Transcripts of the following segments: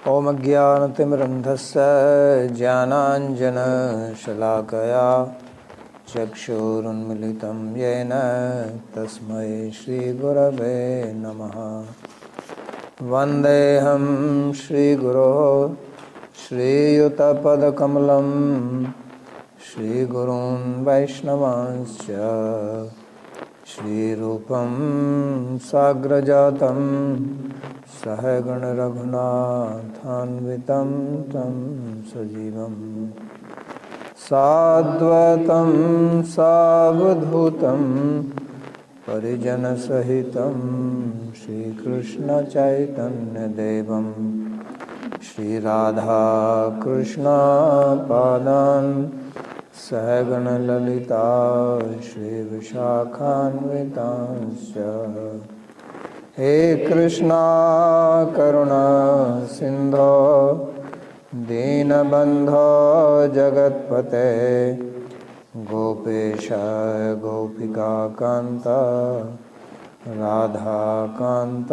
ॐ अज्ञानतिमिरन्धस्य ज्ञानाञ्जनशलाकया चक्षुरुन्मिलितं येन तस्मै श्रीगुरवे नमः। वन्देऽहं श्रीगुरोः श्रीयुतपदकमलं श्रीगुरून् वैष्णवांश्च श्रीरूपं साग्रजातं सहगणरघुनाथान्वितं तं सजीवं साद्वैतं सावधूतं परिजनसहितं श्रीकृष्णचैतन्यदेवं श्रीराधाकृष्णपादान् सहगणललिता श्रीविशाखान्वितांश्च। हे कृष्णा करुणा सिन्धो दीनबन्धो जगत्पते गोपेश गोपिकान्त राधाकान्त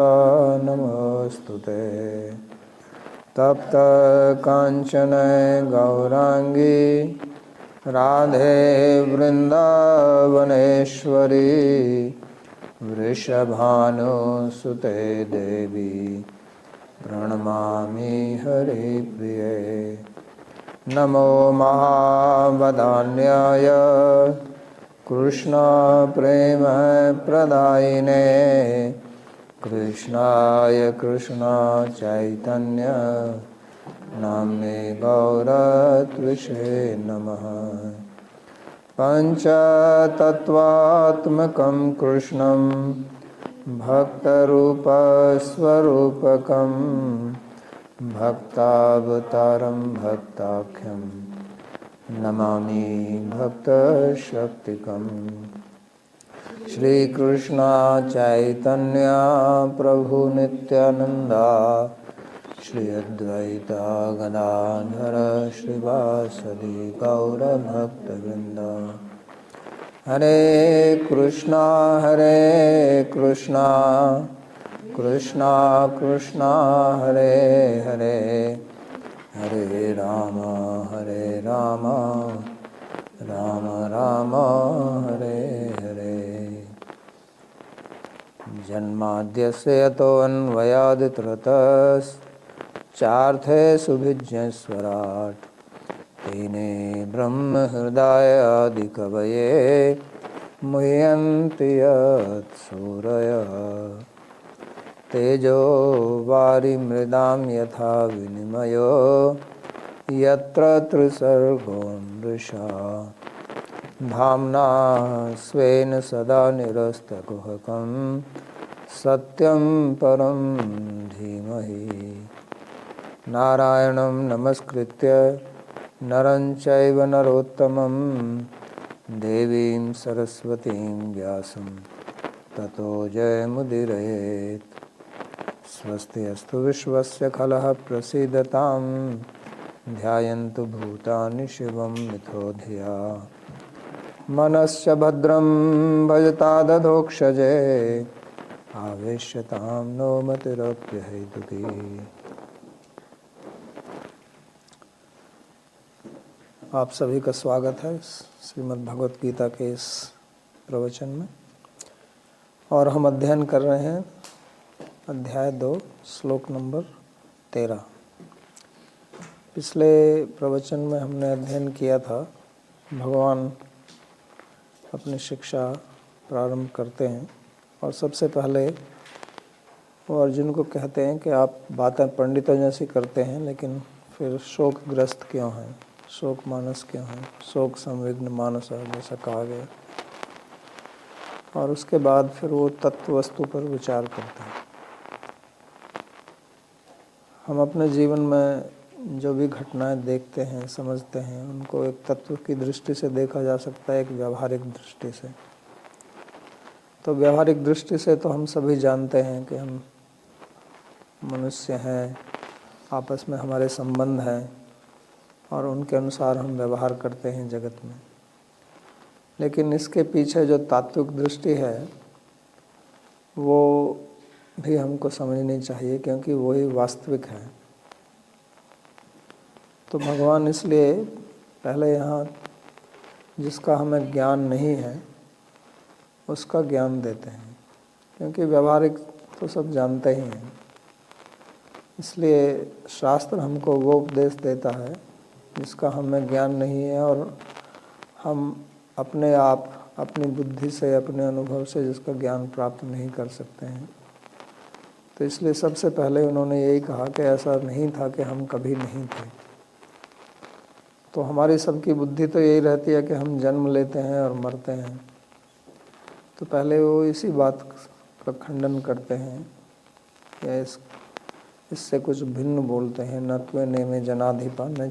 नमोस्तुते। तप्त कांचन गौरांगी राधे वृंदावनेश्वरी वृषभानुसुते देवी प्रणमामि हरिप्रिये। नमो महावदान्याय कृष्ण प्रेम प्रदायिने कृष्णाय कृष्ण चैतन्य नाम्ने गौरत्विषे नमः। पंचतत्वात्मकं कृष्णं भक्तरूपस्वरूपकं भक्तावतारं भक्ताख्यं नमामि भक्तशक्तिकम्। श्रीकृष्ण चैतन्य प्रभु नित्यानंदा श्री अद्वैता गदाधर श्रीवासदि गौरभक्तवृंद। हरे कृष्णा कृष्णा कृष्णा हरे हरे हरे राम राम राम हरे हरे। जन्माद्यस्य यतोऽन्वयादितरतश्चार्थे सुभिज्ञस्वराट् तेने ब्रह्महृदयादिकवये मुह्यन्ति यत्सूरयः। तेजो वारिमृदां यथा विनिमयो यत्र त्रिसर्गो मृषा धाम्ना स्वेन सदा निरस्तकुहकं सत्यं परं धीमहि। नारायणं नमस्कृत्य नरं चैव नरोत्तमं देवीं सरस्वतीं व्यासं ततो जयमुदीरयेत्। स्वस्ति अस्तु विश्वस्य खलः प्रसीदतां ध्यायन्तु भूतानि शिवं मिथो धिया। मनश्च भद्रं भजतादधोक्षजे आवेश्यतां नो मतिरप्यहेतुकी। आप सभी का स्वागत है श्रीमद् भगवत गीता के इस प्रवचन में। और हम अध्ययन कर रहे हैं अध्याय 2 श्लोक नंबर 13। पिछले प्रवचन में हमने अध्ययन किया था, भगवान अपनी शिक्षा प्रारंभ करते हैं और सबसे पहले वो अर्जुन को कहते हैं कि आप बातें पंडितों जैसी करते हैं, लेकिन फिर शोकग्रस्त क्यों हैं, शोक मानस क्यों हैं, शोक संविग्न मानस जैसा कहा गया। और उसके बाद फिर वो तत्व वस्तु पर विचार करते हैं। हम अपने जीवन में जो भी घटनाएं देखते हैं, समझते हैं, उनको एक तत्व की दृष्टि से देखा जा सकता है, एक व्यावहारिक दृष्टि से। तो व्यावहारिक दृष्टि से तो हम सभी जानते हैं कि हम मनुष्य हैं, आपस में हमारे संबंध हैं और उनके अनुसार हम व्यवहार करते हैं जगत में। लेकिन इसके पीछे जो तात्विक दृष्टि है वो भी हमको समझनी चाहिए, क्योंकि वही वास्तविक है। तो भगवान इसलिए पहले यहाँ जिसका हमें ज्ञान नहीं है उसका ज्ञान देते हैं, क्योंकि व्यवहारिक तो सब जानते ही हैं। इसलिए शास्त्र हमको वो उपदेश देता है जिसका हमें ज्ञान नहीं है और हम अपने आप अपनी बुद्धि से अपने अनुभव से जिसका ज्ञान प्राप्त नहीं कर सकते हैं। तो इसलिए सबसे पहले उन्होंने यही कहा कि ऐसा नहीं था कि हम कभी नहीं थे। तो हमारी सबकी बुद्धि तो यही रहती है कि हम जन्म लेते हैं और मरते हैं। तो पहले वो इसी बात का खंडन करते हैं या इससे कुछ भिन्न बोलते हैं। न त्वे नेमे जनाधिपा न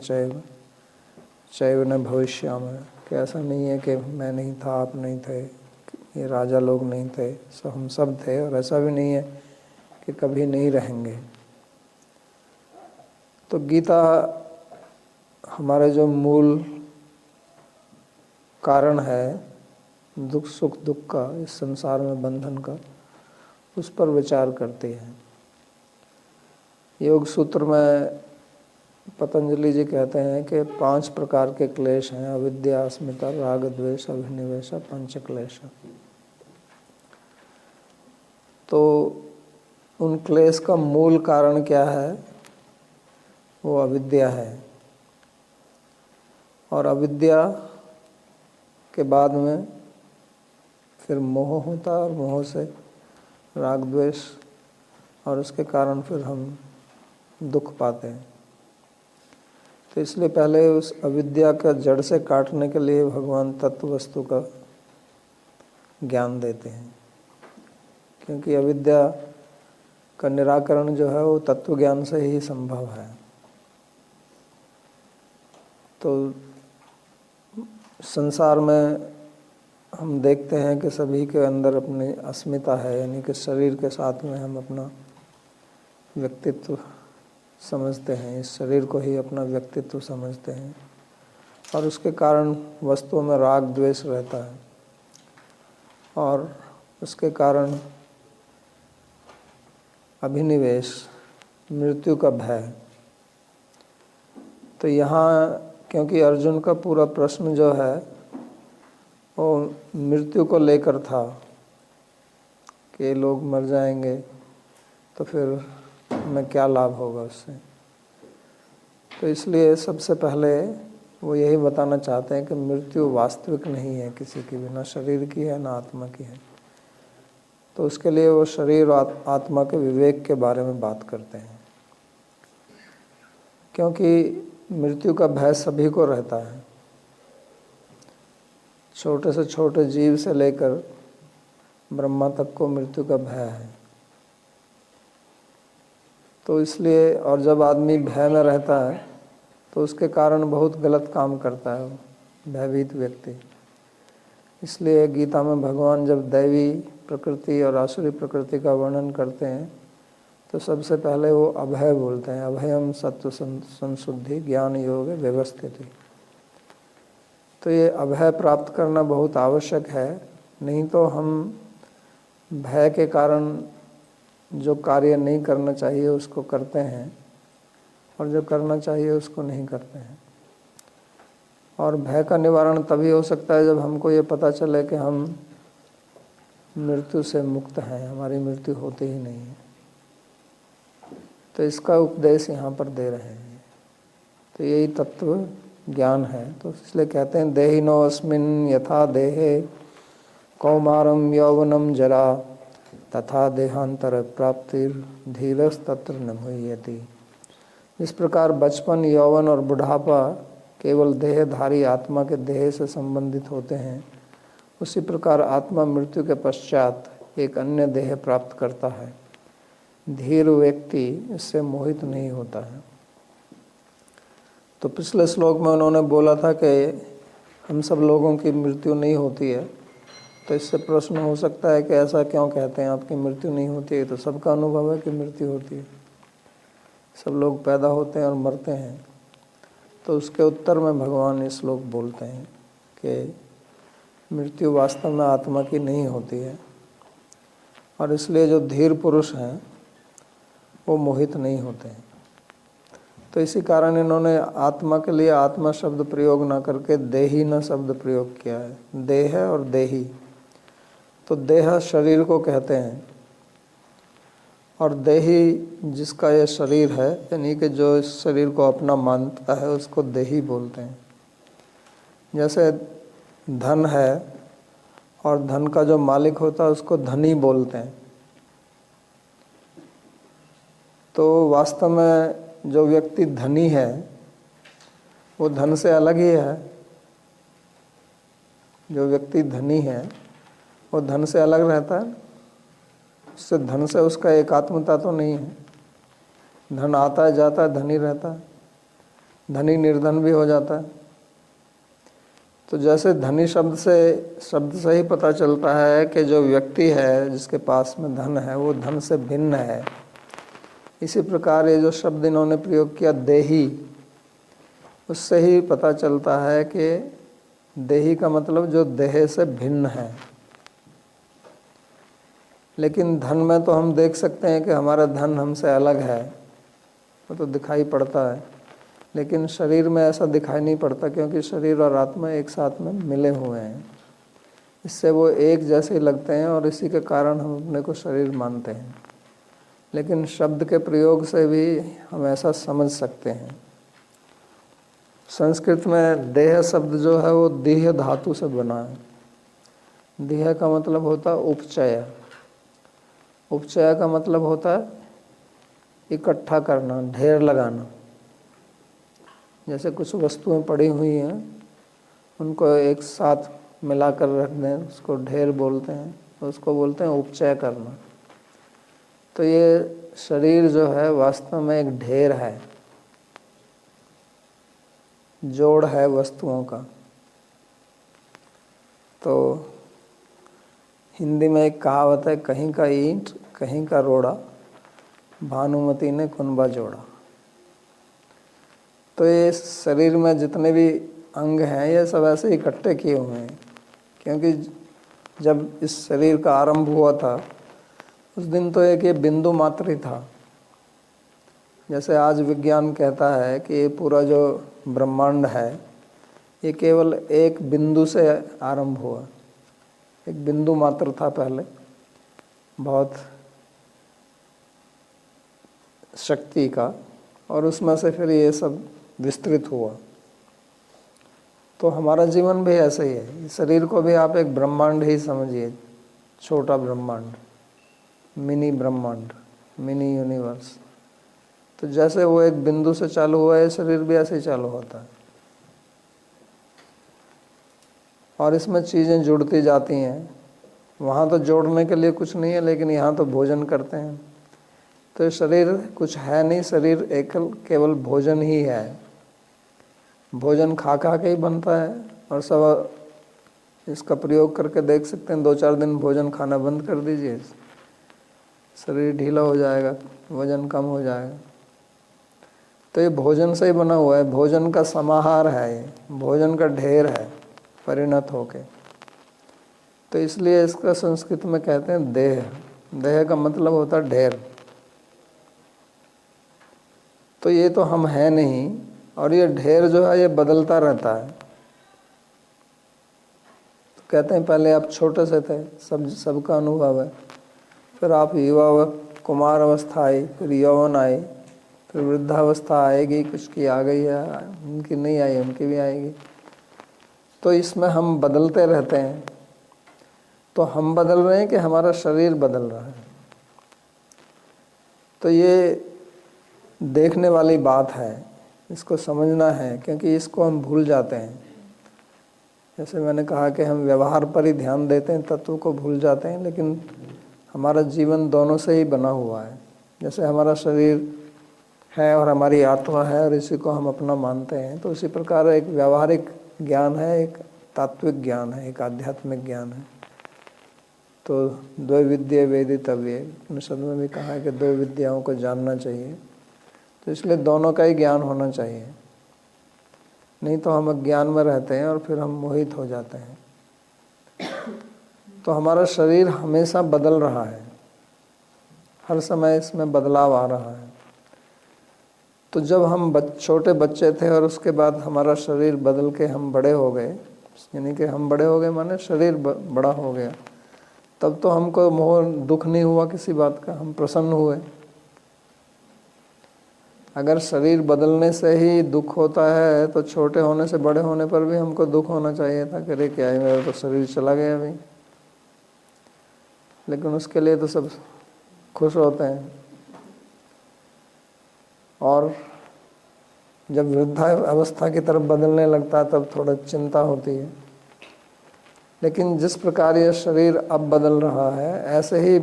चैव न भविष्यामि, कि ऐसा नहीं है कि मैं नहीं था, आप नहीं थे, ये राजा लोग नहीं थे, हम सब थे। और ऐसा भी नहीं है कि कभी नहीं रहेंगे। तो गीता हमारे जो मूल कारण है दुख सुख दुख का, इस संसार में बंधन का, उस पर विचार करती है। योग सूत्र में पतंजलि जी कहते हैं कि 5 प्रकार के क्लेश हैं: अविद्या, अस्मिता, राग, द्वेष, अभिनिवेश, पंच क्लेश। तो उन क्लेश का मूल कारण क्या है? वो अविद्या है। और अविद्या के बाद में फिर मोह होता है और मोह से राग द्वेष, और उसके कारण फिर हम दुख पाते हैं। तो इसलिए पहले उस अविद्या का जड़ से काटने के लिए भगवान तत्व वस्तु का ज्ञान देते हैं, क्योंकि अविद्या का निराकरण जो है वो तत्व ज्ञान से ही संभव है। तो संसार में हम देखते हैं कि सभी के अंदर अपनी अस्मिता है, यानी कि शरीर के साथ में हम अपना व्यक्तित्व समझते हैं, इस शरीर को ही अपना व्यक्तित्व समझते हैं। और उसके कारण वस्तुओं में राग द्वेष रहता है और उसके कारण अभिनिवेश, मृत्यु का भय। तो यहाँ क्योंकि अर्जुन का पूरा प्रश्न जो है वो मृत्यु को लेकर था कि लोग मर जाएंगे तो फिर हमें क्या लाभ होगा उससे। तो इसलिए सबसे पहले वो यही बताना चाहते हैं कि मृत्यु वास्तविक नहीं है किसी की भी, ना शरीर की है ना आत्मा की है। तो उसके लिए वो शरीर और आत्मा के विवेक के बारे में बात करते हैं, क्योंकि मृत्यु का भय सभी को रहता है। छोटे से छोटे जीव से लेकर ब्रह्मा तक को मृत्यु का भय है। तो इसलिए, और जब आदमी भय में रहता है तो उसके कारण बहुत गलत काम करता है भयभीत व्यक्ति। इसलिए गीता में भगवान जब दैवी प्रकृति और आसुरी प्रकृति का वर्णन करते हैं तो सबसे पहले वो अभय बोलते हैं। अभयम सत्व संशुद्धि ज्ञान योग व्यवस्थित। तो ये अभय प्राप्त करना बहुत आवश्यक है, नहीं तो हम भय के कारण जो कार्य नहीं करना चाहिए उसको करते हैं और जो करना चाहिए उसको नहीं करते हैं। और भय का निवारण तभी हो सकता है जब हमको ये पता चले कि हम मृत्यु से मुक्त हैं, हमारी मृत्यु होती ही नहीं है। तो इसका उपदेश यहाँ पर दे रहे हैं। तो यही तत्व ज्ञान है। तो इसलिए कहते हैं देहिनो अस्मिन् यथा देहे कौमारम यौवनम जरा तथा देहांतर प्राप्तिर धीरस्तत्र न मुह्यति। इस प्रकार बचपन, यौवन और बुढ़ापा केवल देहधारी आत्मा के देह से संबंधित होते हैं, उसी प्रकार आत्मा मृत्यु के पश्चात एक अन्य देह प्राप्त करता है। धीर व्यक्ति इससे मोहित नहीं होता है। तो पिछले श्लोक में उन्होंने बोला था कि हम सब लोगों की मृत्यु नहीं होती है। तो इससे प्रश्न हो सकता है कि ऐसा क्यों कहते हैं, आपकी मृत्यु नहीं होती है? तो सबका अनुभव है कि मृत्यु होती है, सब लोग पैदा होते हैं और मरते हैं। तो उसके उत्तर में भगवान ये श्लोक बोलते हैं कि मृत्यु वास्तव में आत्मा की नहीं होती है, और इसलिए जो धीर पुरुष हैं वो मोहित नहीं होते हैं। तो इसी कारण इन्होंने आत्मा के लिए आत्मा शब्द प्रयोग ना करके देही न शब्द प्रयोग किया है। देह और देही, तो देह शरीर को कहते हैं, और देही जिसका ये शरीर है, यानी कि जो इस शरीर को अपना मानता है, उसको देही बोलते हैं। जैसे धन है और धन का जो मालिक होता है उसको धनी बोलते हैं। तो वास्तव में जो व्यक्ति धनी है वो धन से अलग ही है। जो व्यक्ति धनी है वो धन से अलग रहता है, उससे धन से उसका एकात्मता तो नहीं है। धन आता है जाता है, धनी रहता है, धनी निर्धन भी हो जाता है। तो जैसे धनी शब्द से ही पता चलता है कि जो व्यक्ति है जिसके पास में धन है वो धन से भिन्न है, इसी प्रकार ये जो शब्द इन्होंने प्रयोग किया देही, उससे ही पता चलता है कि देही का मतलब जो देह से भिन्न है। लेकिन धन में तो हम देख सकते हैं कि हमारा धन हमसे अलग है, वो तो दिखाई पड़ता है। लेकिन शरीर में ऐसा दिखाई नहीं पड़ता, क्योंकि शरीर और आत्मा एक साथ में मिले हुए हैं, इससे वो एक जैसे लगते हैं और इसी के कारण हम अपने को शरीर मानते हैं। लेकिन शब्द के प्रयोग से भी हम ऐसा समझ सकते हैं। संस्कृत में देह शब्द जो है वो देह धातु से बना है। देह का मतलब होता है उपचय, उपचय का मतलब होता है इकट्ठा करना, ढेर लगाना। जैसे कुछ वस्तुएं पड़ी हुई हैं, उनको एक साथ मिलाकर रख दें, उसको ढेर बोलते हैं, उसको बोलते हैं उपचय करना। तो ये शरीर जो है वास्तव में एक ढेर है, जोड़ है वस्तुओं का। तो हिंदी में एक कहावत है, कहीं का ईंट कहीं का रोड़ा, भानुमति ने कुनबा जोड़ा। तो ये शरीर में जितने भी अंग हैं ये सब ऐसे इकट्ठे किए हुए हैं, क्योंकि जब इस शरीर का आरंभ हुआ था उस दिन तो एक ये बिंदु मात्र ही था। जैसे आज विज्ञान कहता है कि ये पूरा जो ब्रह्मांड है ये केवल एक बिंदु से आरंभ हुआ, एक बिंदु मात्र था पहले, बहुत शक्ति का, और उसमें से फिर ये सब विस्तृत हुआ। तो हमारा जीवन भी ऐसा ही है। शरीर को भी आप एक ब्रह्मांड ही समझिए, छोटा ब्रह्मांड, मिनी ब्रह्मांड, मिनी यूनिवर्स। तो जैसे वो एक बिंदु से चालू हुआ है, शरीर भी ऐसे ही चालू होता है, और इसमें चीज़ें जुड़ती जाती हैं। वहाँ तो जोड़ने के लिए कुछ नहीं है, लेकिन यहाँ तो भोजन करते हैं। तो शरीर कुछ है नहीं, शरीर केवल भोजन ही है। भोजन खा खा के ही बनता है, और सब इसका प्रयोग करके देख सकते हैं। 2-4 दिन भोजन खाना बंद कर दीजिए, शरीर ढीला हो जाएगा, वजन कम हो जाएगा। तो ये भोजन से ही बना हुआ है, भोजन का समाहार है, ये भोजन का ढेर है परिणत होके। तो इसलिए इसका संस्कृत में कहते हैं देह। देह का मतलब होता है ढेर। तो ये तो हम हैं नहीं, और ये ढेर जो है ये बदलता रहता है। तो कहते हैं पहले आप छोटे से थे, सबका अनुभव है, फिर आप युवा कुमार अवस्था आई, फिर यौवन आई, फिर वृद्धावस्था आएगी, कुछ की आ गई है, उनकी नहीं आई, उनकी भी आएगी। तो इसमें हम बदलते रहते हैं। तो हम बदल रहे हैं कि हमारा शरीर बदल रहा है? तो ये देखने वाली बात है, इसको समझना है, क्योंकि इसको हम भूल जाते हैं। जैसे मैंने कहा कि हम व्यवहार पर ही ध्यान देते हैं, तत्व को भूल जाते हैं, लेकिन हमारा जीवन दोनों से ही बना हुआ है। जैसे हमारा शरीर है और हमारी आत्मा है, और इसी को हम अपना मानते हैं, तो उसी प्रकार एक व्यावहारिक ज्ञान है, एक तात्विक ज्ञान है, एक आध्यात्मिक ज्ञान है। तो द्वै विद्ये वेदितव्ये, उपनिषद में भी कहा है कि 2 विद्याओं को जानना चाहिए। तो इसलिए दोनों का ही ज्ञान होना चाहिए, नहीं तो हम अज्ञान में रहते हैं और फिर हम मोहित हो जाते हैं। तो हमारा शरीर हमेशा बदल रहा है, हर समय इसमें बदलाव आ रहा है। तो जब हम छोटे बच्चे थे और उसके बाद हमारा शरीर बदल के हम बड़े हो गए, यानी कि हम बड़े हो गए माने शरीर बड़ा हो गया, तब तो हमको मोह दुख नहीं हुआ किसी बात का, हम प्रसन्न हुए। अगर शरीर बदलने से ही दुख होता है तो छोटे होने से बड़े होने पर भी हमको दुख होना चाहिए था कि अरे क्या है, मेरा तो शरीर चला गया अभी। लेकिन उसके लिए तो सब खुश होते हैं। और जब वृद्धावस्था की तरफ बदलने लगता है तब थोड़ा चिंता होती है। लेकिन जिस प्रकार यह शरीर अब बदल रहा है, ऐसे ही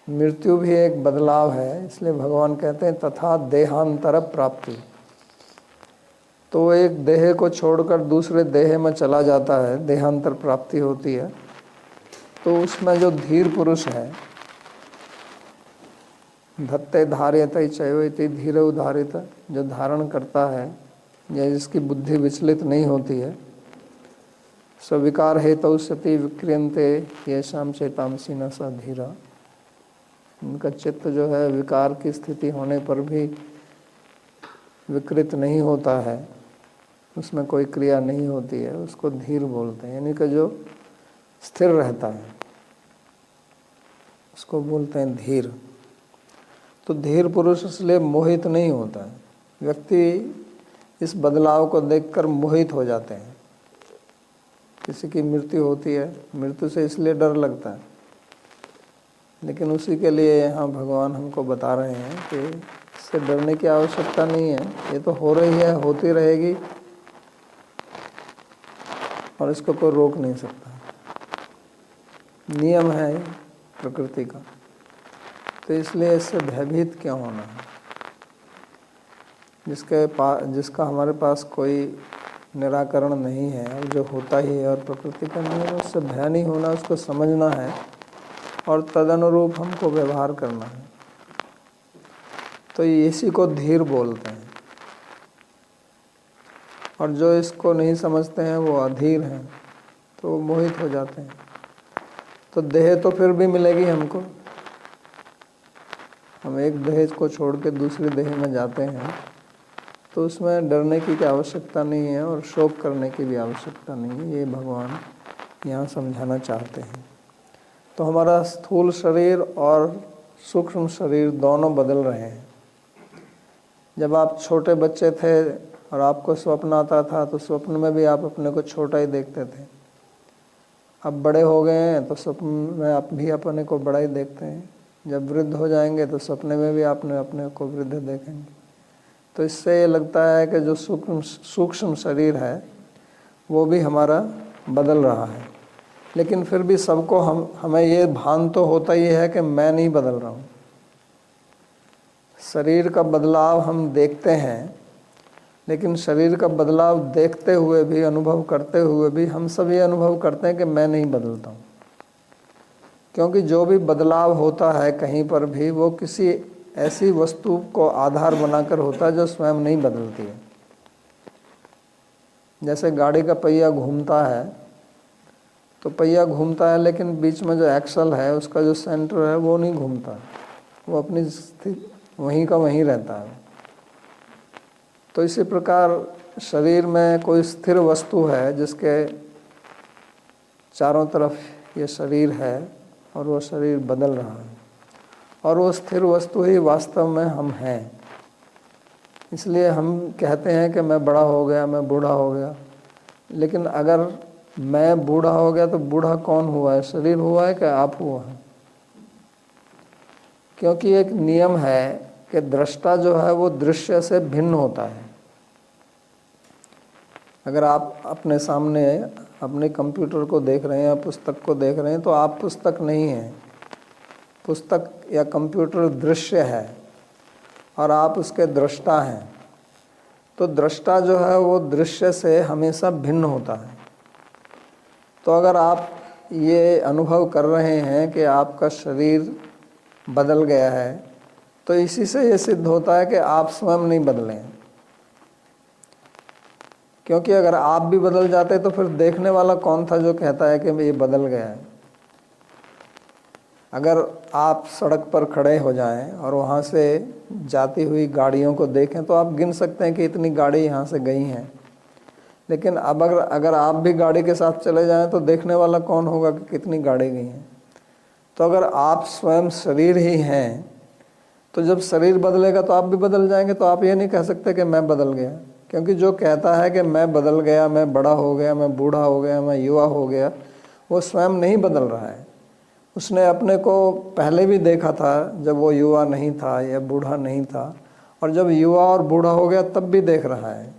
मृत्यु भी एक बदलाव है। इसलिए भगवान कहते हैं तथा देहांतर प्राप्ति। तो एक देह को छोड़कर दूसरे देह में चला जाता है, देहांतर प्राप्ति होती है। तो उसमें जो धीर पुरुष है, धत्ते धार्यत चैवेति धीर उधारित, जो धारण करता है या जिसकी बुद्धि विचलित नहीं होती है, स्विकार हेतु सती विक्रियंते येषां चेतांसी न सा धीरा। उनका चित्त जो है विकार की स्थिति होने पर भी विकृत नहीं होता है, उसमें कोई क्रिया नहीं होती है, उसको धीर बोलते हैं। यानी कि जो स्थिर रहता है उसको बोलते हैं धीर। तो धीर पुरुष इसलिए मोहित नहीं होता है। व्यक्ति इस बदलाव को देखकर मोहित हो जाते हैं। किसी की मृत्यु होती है, मृत्यु से इसलिए डर लगता है, लेकिन उसी के लिए यहाँ भगवान हमको बता रहे हैं कि इससे डरने की आवश्यकता नहीं है, ये तो हो रही है, होती रहेगी और इसको कोई रोक नहीं सकता, नियम है प्रकृति का। तो इसलिए इससे भयभीत क्यों होना है। जिसका हमारे पास कोई निराकरण नहीं है और जो होता ही है और प्रकृति का नियम, उससे भय नहीं होना, उसको समझना है और तदनुरूप हमको व्यवहार करना है। तो इसी को धीर बोलते हैं। और जो इसको नहीं समझते हैं वो अधीर हैं, तो वो मोहित हो जाते हैं। तो देह तो फिर भी मिलेगी हमको, हम एक देह को छोड़ के दूसरे देह में जाते हैं, तो उसमें डरने की आवश्यकता नहीं है और शोक करने की भी आवश्यकता नहीं है। ये भगवान यहाँ समझाना चाहते हैं। तो हमारा स्थूल शरीर और सूक्ष्म शरीर दोनों बदल रहे हैं। जब आप छोटे बच्चे थे और आपको स्वप्न आता था तो स्वप्न में भी आप अपने को छोटा ही देखते थे। अब बड़े हो गए हैं तो स्वप्न में आप भी अपने को बड़ा ही देखते हैं। जब वृद्ध हो जाएंगे तो सपने में भी आपने अपने को वृद्ध देखेंगे। तो इससे ये लगता है कि जो सूक्ष्म शरीर है वो भी हमारा बदल रहा है। लेकिन फिर भी सबको हमें ये भान तो होता ही है कि मैं नहीं बदल रहा हूँ। शरीर का बदलाव हम देखते हैं, लेकिन शरीर का बदलाव देखते हुए भी, अनुभव करते हुए भी हम सब ये अनुभव करते हैं कि मैं नहीं बदलता हूँ। क्योंकि जो भी बदलाव होता है कहीं पर भी, वो किसी ऐसी वस्तु को आधार बनाकर होता है जो स्वयं नहीं बदलती है। जैसे गाड़ी का पहिया घूमता है तो पहिया घूमता है, लेकिन बीच में जो एक्सल है उसका जो सेंटर है वो नहीं घूमता, वो अपनी स्थिति वहीं का वहीं रहता है। तो इसी प्रकार शरीर में कोई स्थिर वस्तु है जिसके चारों तरफ ये शरीर है और वो शरीर बदल रहा है, और वो स्थिर वस्तु ही वास्तव में हम हैं। इसलिए हम कहते हैं कि मैं बड़ा हो गया, मैं बूढ़ा हो गया। लेकिन अगर मैं बूढ़ा हो गया तो बूढ़ा कौन हुआ है, शरीर हुआ है कि आप हुआ है? क्योंकि एक नियम है कि दृष्टा जो है वो दृश्य से भिन्न होता है। अगर आप अपने सामने अपने कंप्यूटर को देख रहे हैं या पुस्तक को देख रहे हैं तो आप पुस्तक नहीं हैं, पुस्तक या कंप्यूटर दृश्य है और आप उसके दृष्टा हैं। तो दृष्टा जो है वो दृश्य से हमेशा भिन्न होता है। तो अगर आप ये अनुभव कर रहे हैं कि आपका शरीर बदल गया है, तो इसी से ये सिद्ध होता है कि आप स्वयं नहीं बदले हैं। क्योंकि अगर आप भी बदल जाते तो फिर देखने वाला कौन था जो कहता है कि ये बदल गया है। अगर आप सड़क पर खड़े हो जाएं और वहाँ से जाती हुई गाड़ियों को देखें तो आप गिन सकते हैं कि इतनी गाड़ी यहाँ से गई हैं। लेकिन अब अगर आप भी गाड़ी के साथ चले जाएं तो देखने वाला कौन होगा कि कितनी गाड़ी गई हैं। तो अगर आप स्वयं शरीर ही हैं तो जब शरीर बदलेगा तो आप भी बदल जाएंगे। तो आप ये नहीं कह सकते कि मैं बदल गया, क्योंकि जो कहता है कि मैं बदल गया, मैं बड़ा हो गया, मैं बूढ़ा हो गया, मैं युवा हो गया, वो स्वयं नहीं बदल रहा है। उसने अपने को पहले भी देखा था जब वो युवा नहीं था या बूढ़ा नहीं था, और जब युवा और बूढ़ा हो गया तब भी देख रहा है।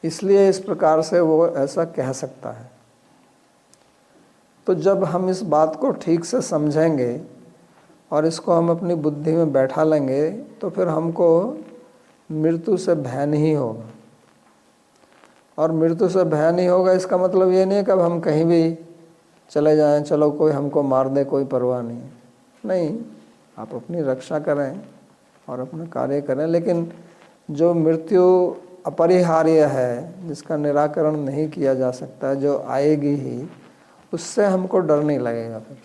इसलिए इस प्रकार से वो ऐसा कह सकता है। तो जब हम इस बात को ठीक से समझेंगे और इसको हम अपनी बुद्धि में बैठा लेंगे तो फिर हमको मृत्यु से भय नहीं होगा। और मृत्यु से भय नहीं होगा इसका मतलब ये नहीं है कि अब हम कहीं भी चले जाएं, चलो कोई हमको मार दे, कोई परवाह नहीं। नहीं, आप अपनी रक्षा करें और अपना कार्य करें, लेकिन जो मृत्यु अपरिहार्य है, जिसका निराकरण नहीं किया जा सकता, जो आएगी ही, उससे हमको डर नहीं लगेगा फिर।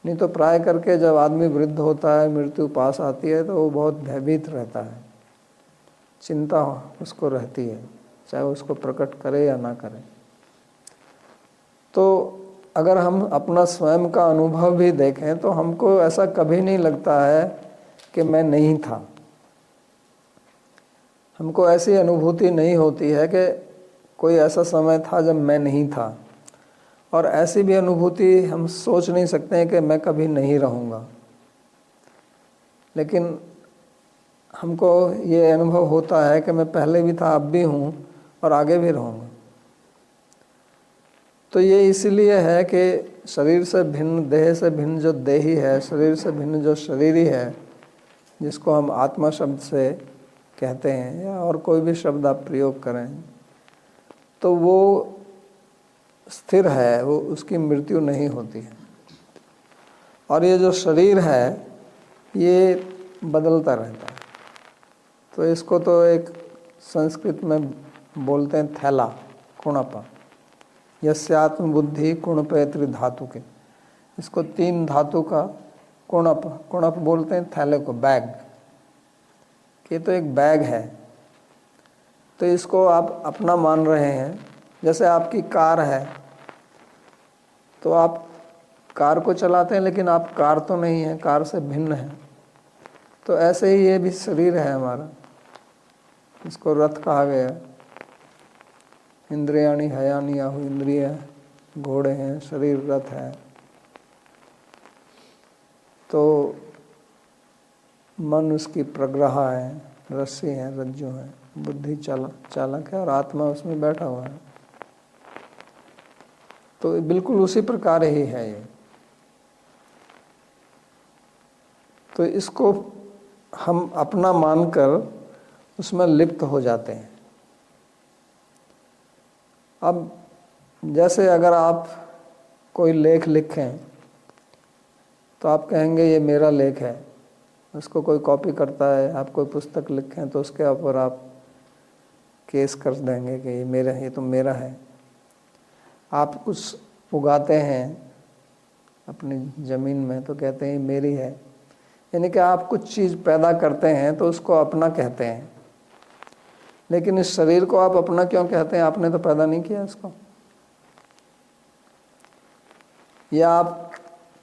नहीं तो प्राय करके जब आदमी वृद्ध होता है, मृत्यु पास आती है, तो वो बहुत भयभीत रहता है, चिंता उसको रहती है, चाहे उसको प्रकट करे या ना करे। तो अगर हम अपना स्वयं का अनुभव भी देखें तो हमको ऐसा कभी नहीं लगता है कि मैं नहीं था। हमको ऐसी अनुभूति नहीं होती है कि कोई ऐसा समय था जब मैं नहीं था, और ऐसी भी अनुभूति हम सोच नहीं सकते हैं कि मैं कभी नहीं रहूँगा। लेकिन हमको ये अनुभव होता है कि मैं पहले भी था, अब भी हूँ और आगे भी रहूँगा। तो ये इसीलिए है कि शरीर से भिन्न, देह से भिन्न जो देही है, शरीर से भिन्न जो शरीरी है, जिसको हम आत्मा शब्द से कहते हैं या और कोई भी शब्द आप प्रयोग करें, तो वो स्थिर है, वो उसकी मृत्यु नहीं होती है। और ये जो शरीर है ये बदलता रहता है। तो इसको तो एक संस्कृत में बोलते हैं थैला, कुणप, यस्यात्म बुद्धि कुणपे त्रिधातु के। इसको 3 धातु का कुणप बोलते हैं थैले को, बैग। ये तो एक बैग है। तो इसको आप अपना मान रहे हैं। जैसे आपकी कार है तो आप कार को चलाते हैं, लेकिन आप कार तो नहीं है, कार से भिन्न है। तो ऐसे ही ये भी शरीर है हमारा, इसको रथ कहा गया। इंद्रियाणि हयानि आहु, इंद्रिय घोड़े हैं, शरीर रथ है। तो मन उसकी प्रग्रह है, रस्सी है, रज्जु है, बुद्धि चालक है और आत्मा उसमें बैठा हुआ है। तो बिल्कुल उसी प्रकार ही है ये। तो इसको हम अपना मानकर उसमें लिप्त हो जाते हैं। अब जैसे अगर आप कोई लेख लिखें तो आप कहेंगे ये मेरा लेख है। उसको कोई कॉपी करता है, आप कोई पुस्तक लिखें तो उसके ऊपर आप केस कर देंगे कि ये मेरा है, ये तो मेरा है। आप कुछ उगाते हैं अपनी ज़मीन में तो कहते हैं ये मेरी है। यानी कि आप कुछ चीज़ पैदा करते हैं तो उसको अपना कहते हैं। लेकिन इस शरीर को आप अपना क्यों कहते हैं? आपने तो पैदा नहीं किया इसको। या आप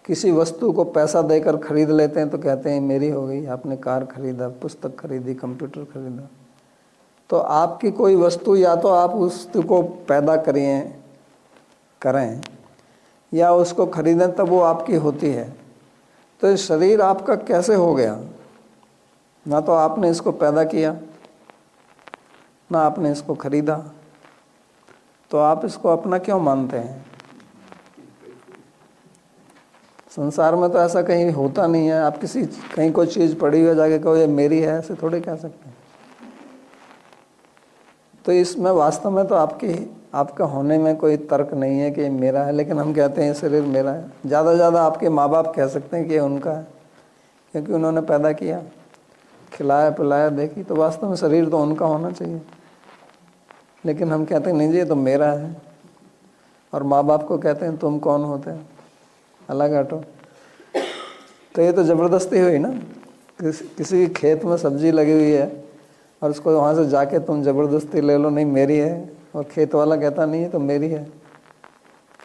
किसी वस्तु को पैसा देकर खरीद लेते हैं तो कहते हैं मेरी हो गई। आपने कार खरीदा, पुस्तक खरीदी, कंप्यूटर खरीदा। तो आपकी कोई वस्तु या तो आप उसको पैदा करें या उसको खरीदें तब वो आपकी होती है। तो ये शरीर आपका कैसे हो गया? ना तो आपने इसको पैदा किया, ना आपने इसको खरीदा, तो आप इसको अपना क्यों मानते हैं? संसार में तो ऐसा कहीं होता नहीं है। आप कहीं कोई चीज़ पड़ी हुई जाके कहो ये मेरी है, ऐसे थोड़े कह सकते हैं। तो इसमें वास्तव में तो आपका होने में कोई तर्क नहीं है कि ये मेरा है, लेकिन हम कहते हैं ये शरीर मेरा है। ज़्यादा से ज़्यादा आपके माँ बाप कह सकते हैं कि ये उनका है, क्योंकि उन्होंने पैदा किया, खिलाया पिलाया, देखी। तो वास्तव में शरीर तो उनका होना चाहिए, लेकिन हम कहते हैं नहीं जी ये तो मेरा है। और माँ बाप को कहते हैं तुम कौन होते हैं, अलग हटो। तो ये तो ज़बरदस्ती हुई ना। किसी खेत में सब्जी लगी हुई है और उसको वहाँ से जाके तुम ज़बरदस्ती ले लो, नहीं मेरी है, और खेत वाला कहता नहीं है तो मेरी है।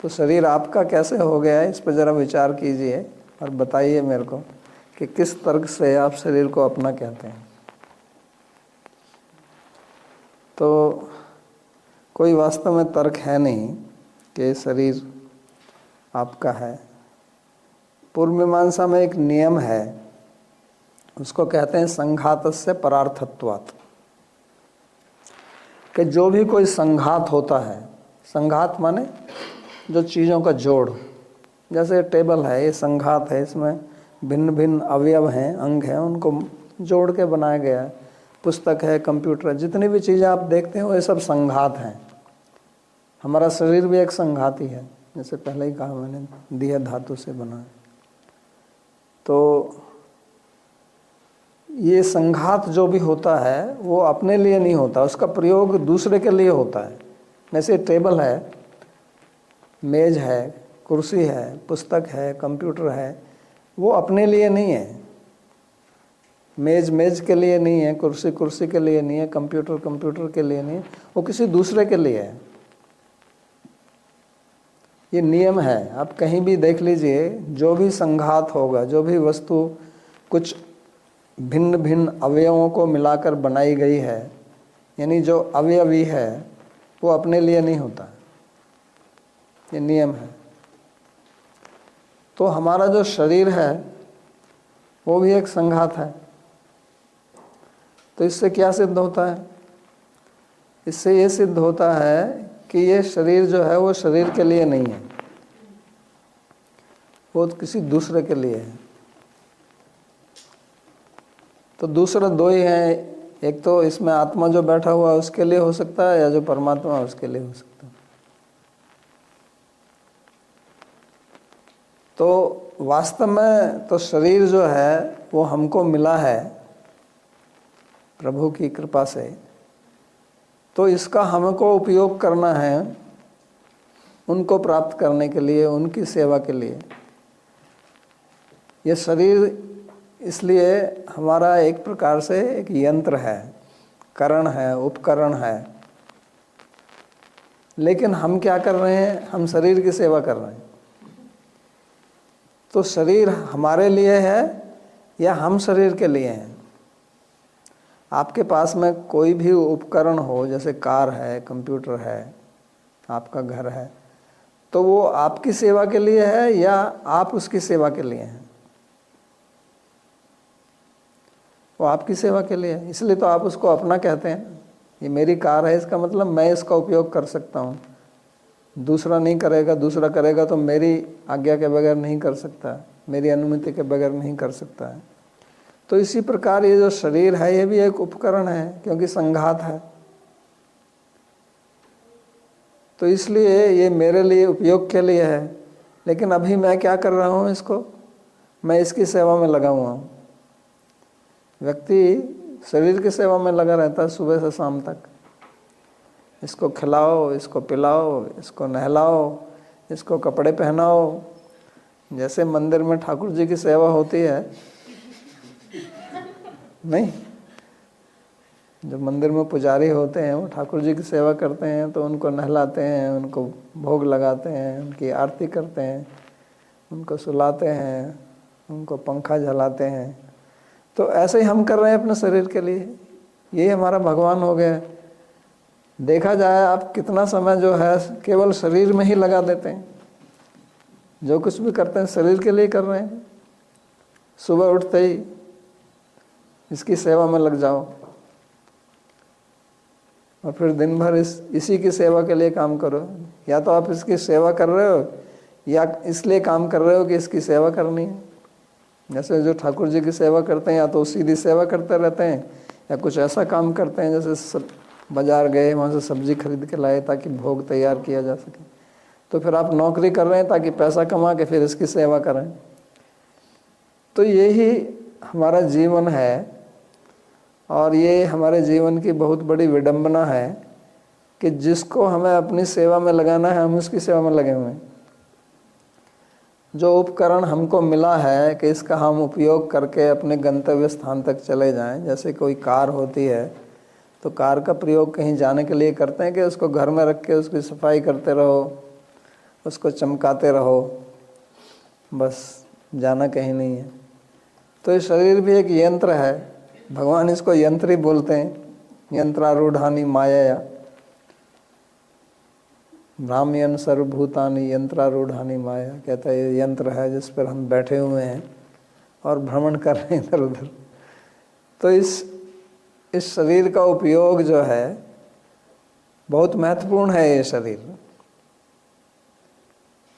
तो शरीर आपका कैसे हो गया है, इस पर ज़रा विचार कीजिए और बताइए मेरे को कि किस तर्क से आप शरीर को अपना कहते हैं। तो कोई वास्तव में तर्क है नहीं कि शरीर आपका है। पूर्व मीमांसा में एक नियम है, उसको कहते हैं संघातस्य परार्थत्वात्, कि जो भी कोई संघात होता है, संघात माने जो चीज़ों का जोड़, जैसे टेबल है, ये संघात है, इसमें भिन्न भिन्न अवयव हैं, अंग हैं, उनको जोड़ के बनाया गया है। पुस्तक है, कंप्यूटर है, जितनी भी चीज़ें आप देखते हो ये सब संघात हैं। हमारा शरीर भी एक संघात ही है, जैसे पहले ही कहा मैंने, दिया धातु से बना है। तो ये संघात जो भी होता है वो अपने लिए नहीं होता, उसका प्रयोग दूसरे के लिए होता है। जैसे टेबल है, मेज है, कुर्सी है, पुस्तक है, कंप्यूटर है, वो अपने लिए नहीं है। मेज मेज के लिए नहीं है, कुर्सी कुर्सी के लिए नहीं है, कंप्यूटर कंप्यूटर के लिए नहीं है, वो किसी दूसरे के लिए है। ये नियम है, आप कहीं भी देख लीजिए, जो भी संघात होगा, जो भी वस्तु कुछ भिन्न भिन्न अवयवों को मिलाकर बनाई गई है, यानी जो अवयवी है वो अपने लिए नहीं होता, ये नियम है। तो हमारा जो शरीर है वो भी एक संघात है। तो इससे क्या सिद्ध होता है? इससे ये सिद्ध होता है कि ये शरीर जो है वो शरीर के लिए नहीं है, वो किसी दूसरे के लिए है। तो दूसरा दो ही हैं, एक तो इसमें आत्मा जो बैठा हुआ है उसके लिए हो सकता है, या जो परमात्मा है उसके लिए हो सकता है। तो वास्तव में तो शरीर जो है वो हमको मिला है प्रभु की कृपा से, तो इसका हमको उपयोग करना है उनको प्राप्त करने के लिए, उनकी सेवा के लिए। ये शरीर इसलिए हमारा एक प्रकार से एक यंत्र है, करण है, उपकरण है। लेकिन हम क्या कर रहे हैं? हम शरीर की सेवा कर रहे हैं। तो शरीर हमारे लिए है या हम शरीर के लिए हैं? आपके पास में कोई भी उपकरण हो, जैसे कार है, कंप्यूटर है, आपका घर है, तो वो आपकी सेवा के लिए है या आप उसकी सेवा के लिए हैं? वो आपकी सेवा के लिए है, इसलिए तो आप उसको अपना कहते हैं। ये मेरी कार है, इसका मतलब मैं इसका उपयोग कर सकता हूँ, दूसरा नहीं करेगा, दूसरा करेगा तो मेरी आज्ञा के बगैर नहीं कर सकता, मेरी अनुमति के बगैर नहीं कर सकता है। तो इसी प्रकार ये जो शरीर है ये भी एक उपकरण है, क्योंकि संघात है। तो इसलिए ये मेरे लिए उपयोग के लिए है। लेकिन अभी मैं क्या कर रहा हूँ? इसको मैं इसकी सेवा में लगा हुआ हूँ। व्यक्ति शरीर की सेवा में लगा रहता है सुबह से शाम तक। इसको खिलाओ, इसको पिलाओ, इसको नहलाओ, इसको कपड़े पहनाओ। जैसे मंदिर में ठाकुर जी की सेवा होती है, नहीं, जो मंदिर में पुजारी होते हैं वो ठाकुर जी की सेवा करते हैं, तो उनको नहलाते हैं, उनको भोग लगाते हैं, उनकी आरती करते हैं, उनको सुलाते हैं, उनको पंखा जलाते हैं। तो ऐसे ही हम कर रहे हैं अपने शरीर के लिए। यही हमारा भगवान हो गया। देखा जाए आप कितना समय जो है केवल शरीर में ही लगा देते हैं। जो कुछ भी करते हैं शरीर के लिए कर रहे हैं। सुबह उठते ही इसकी सेवा में लग जाओ और फिर दिन भर इसी की सेवा के लिए काम करो। या तो आप इसकी सेवा कर रहे हो या इसलिए काम कर रहे हो कि इसकी सेवा करनी है। जैसे जो ठाकुर जी की सेवा करते हैं, या तो सीधी सेवा करते रहते हैं या कुछ ऐसा काम करते हैं, जैसे बाजार गए, वहाँ से सब्जी खरीद के लाए ताकि भोग तैयार किया जा सके। तो फिर आप नौकरी कर रहे हैं ताकि पैसा कमा के फिर इसकी सेवा करें। तो यही हमारा जीवन है, और ये हमारे जीवन की बहुत बड़ी विडंबना है कि जिसको हमें अपनी सेवा में लगाना है हम उसकी सेवा में लगे हुए हैं। जो उपकरण हमको मिला है कि इसका हम उपयोग करके अपने गंतव्य स्थान तक चले जाएं, जैसे कोई कार होती है तो कार का प्रयोग कहीं जाने के लिए करते हैं कि उसको घर में रख के उसकी सफाई करते रहो, उसको चमकाते रहो, बस जाना कहीं नहीं है। तो ये शरीर भी एक यंत्र है, भगवान इसको यंत्र ही बोलते हैं। यंत्रारूढ़ानि मायया भ्राम्यन् सर्वभूतानि यंत्रारूढ़ानि माया, कहता है ये यंत्र है जिस पर हम बैठे हुए हैं और भ्रमण कर रहे हैं इधर उधर। तो इस शरीर का उपयोग जो है बहुत महत्वपूर्ण है। ये शरीर,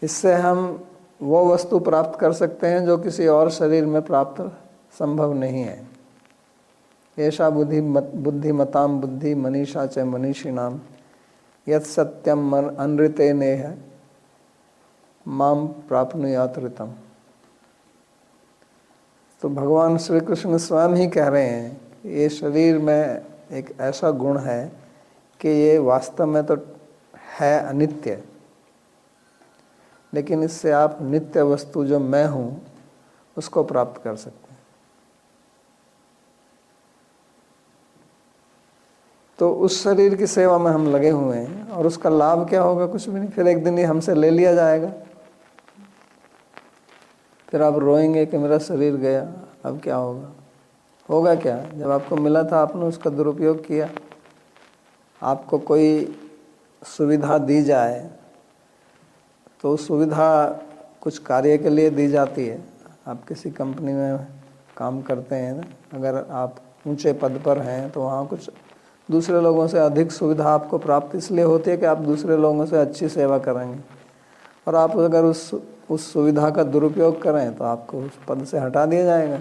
इससे हम वो वस्तु प्राप्त कर सकते हैं जो किसी और शरीर में प्राप्त संभव नहीं है। ऐसा बुद्धिमताम बुद्धि मनीषा च मनीषिणाम यत् सत्यम अनृतेनेह माम प्राप्नुयात ऋतम। तो भगवान श्री कृष्ण स्वयं ही कह रहे हैं कि ये शरीर में एक ऐसा गुण है कि ये वास्तव में तो है अनित्य, लेकिन इससे आप नित्य वस्तु जो मैं हूँ उसको प्राप्त कर सकते हैं। तो उस शरीर की सेवा में हम लगे हुए हैं और उसका लाभ क्या होगा? कुछ भी नहीं। फिर एक दिन ये हमसे ले लिया जाएगा, फिर आप रोएंगे कि मेरा शरीर गया। अब क्या होगा? होगा क्या? जब आपको मिला था आपने उसका दुरुपयोग किया। आपको कोई सुविधा दी जाए तो सुविधा कुछ कार्य के लिए दी जाती है। आप किसी कंपनी में काम करते हैं ना, अगर आप ऊंचे पद पर हैं तो वहाँ कुछ दूसरे लोगों से अधिक सुविधा आपको प्राप्त इसलिए होती है कि आप दूसरे लोगों से अच्छी सेवा करेंगे, और आप अगर उस सुविधा का दुरुपयोग करें तो आपको उस पद से हटा दिया जाएगा,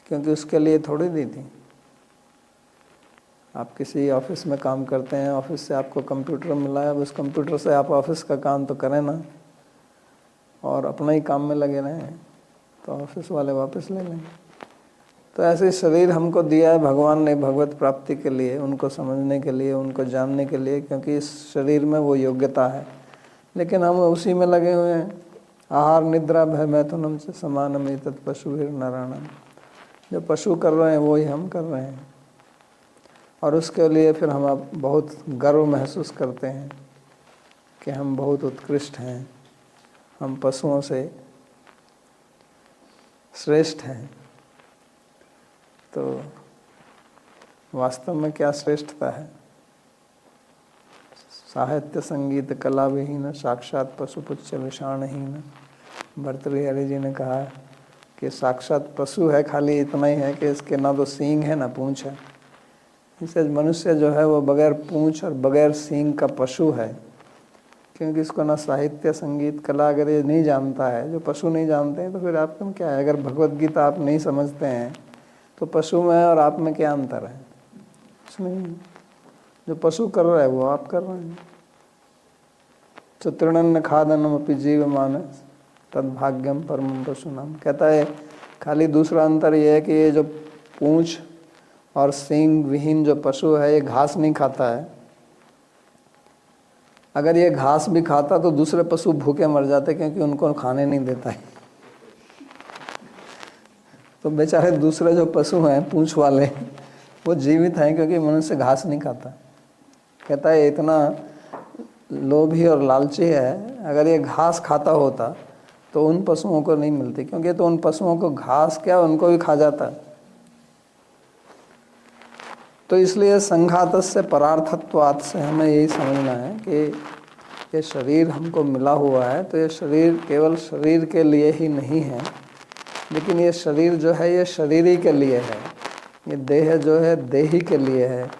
क्योंकि उसके लिए थोड़ी दी थी। आप किसी ऑफिस में काम करते हैं, ऑफिस से आपको कंप्यूटर मिला है, अब उस कंप्यूटर से आप ऑफिस का काम तो करें ना, और अपना ही काम में लगे रहें तो ऑफिस वाले वापस ले लेंगे। तो ऐसे शरीर हमको दिया है भगवान ने भगवत प्राप्ति के लिए, उनको समझने के लिए, उनको जानने के लिए, क्योंकि इस शरीर में वो योग्यता है। लेकिन हम उसी में लगे हुए हैं। आहार निद्रा भय मैथुनम से समानम एतत् पशुभिर नराणाम। जो पशु कर रहे हैं वो ही हम कर रहे हैं, और उसके लिए फिर हम अब बहुत गर्व महसूस करते हैं कि हम बहुत उत्कृष्ट हैं, हम पशुओं से श्रेष्ठ हैं। तो वास्तव में क्या श्रेष्ठता है? साहित्य संगीत कला विहीन साक्षात पशुपुच्छ विषाणहीन। भर्तृहरि जी ने कहा कि साक्षात पशु है, खाली इतना ही है कि इसके ना तो सींग है ना पूंछ है। इसे मनुष्य जो है वो बगैर पूंछ और बगैर सींग का पशु है, क्योंकि इसको ना साहित्य संगीत कला अगर ये नहीं जानता है, जो पशु नहीं जानते हैं, तो फिर आपको क्या है? अगर भगवत गीता आप नहीं समझते हैं तो पशु में और आप में क्या अंतर है? कुछ नहीं। जो पशु कर रहा है वो आप कर रहे हैं। तृणन्न खादनम अपि जीव मानस तद्भाग्यम परम पशुनाम। कहता है खाली दूसरा अंतर ये है कि ये जो पूंछ और सींग विहीन जो पशु है ये घास नहीं खाता है। अगर ये घास भी खाता तो दूसरे पशु भूखे मर जाते, क्योंकि उनको खाने नहीं देता है। तो बेचारे दूसरे जो पशु हैं पूंछ वाले वो जीवित हैं, क्योंकि मनुष्य घास नहीं खाता। कहता है इतना लोभी और लालची है, अगर ये घास खाता होता तो उन पशुओं को नहीं मिलती, क्योंकि तो उन पशुओं को घास क्या उनको भी खा जाता है। तो इसलिए संघातस्य परार्थत्वात् से हमें यही समझना है कि ये शरीर हमको मिला हुआ है, तो ये शरीर केवल शरीर के लिए ही नहीं है, लेकिन ये शरीर जो है ये शरीरी के लिए है। ये देह जो है देही के लिए है,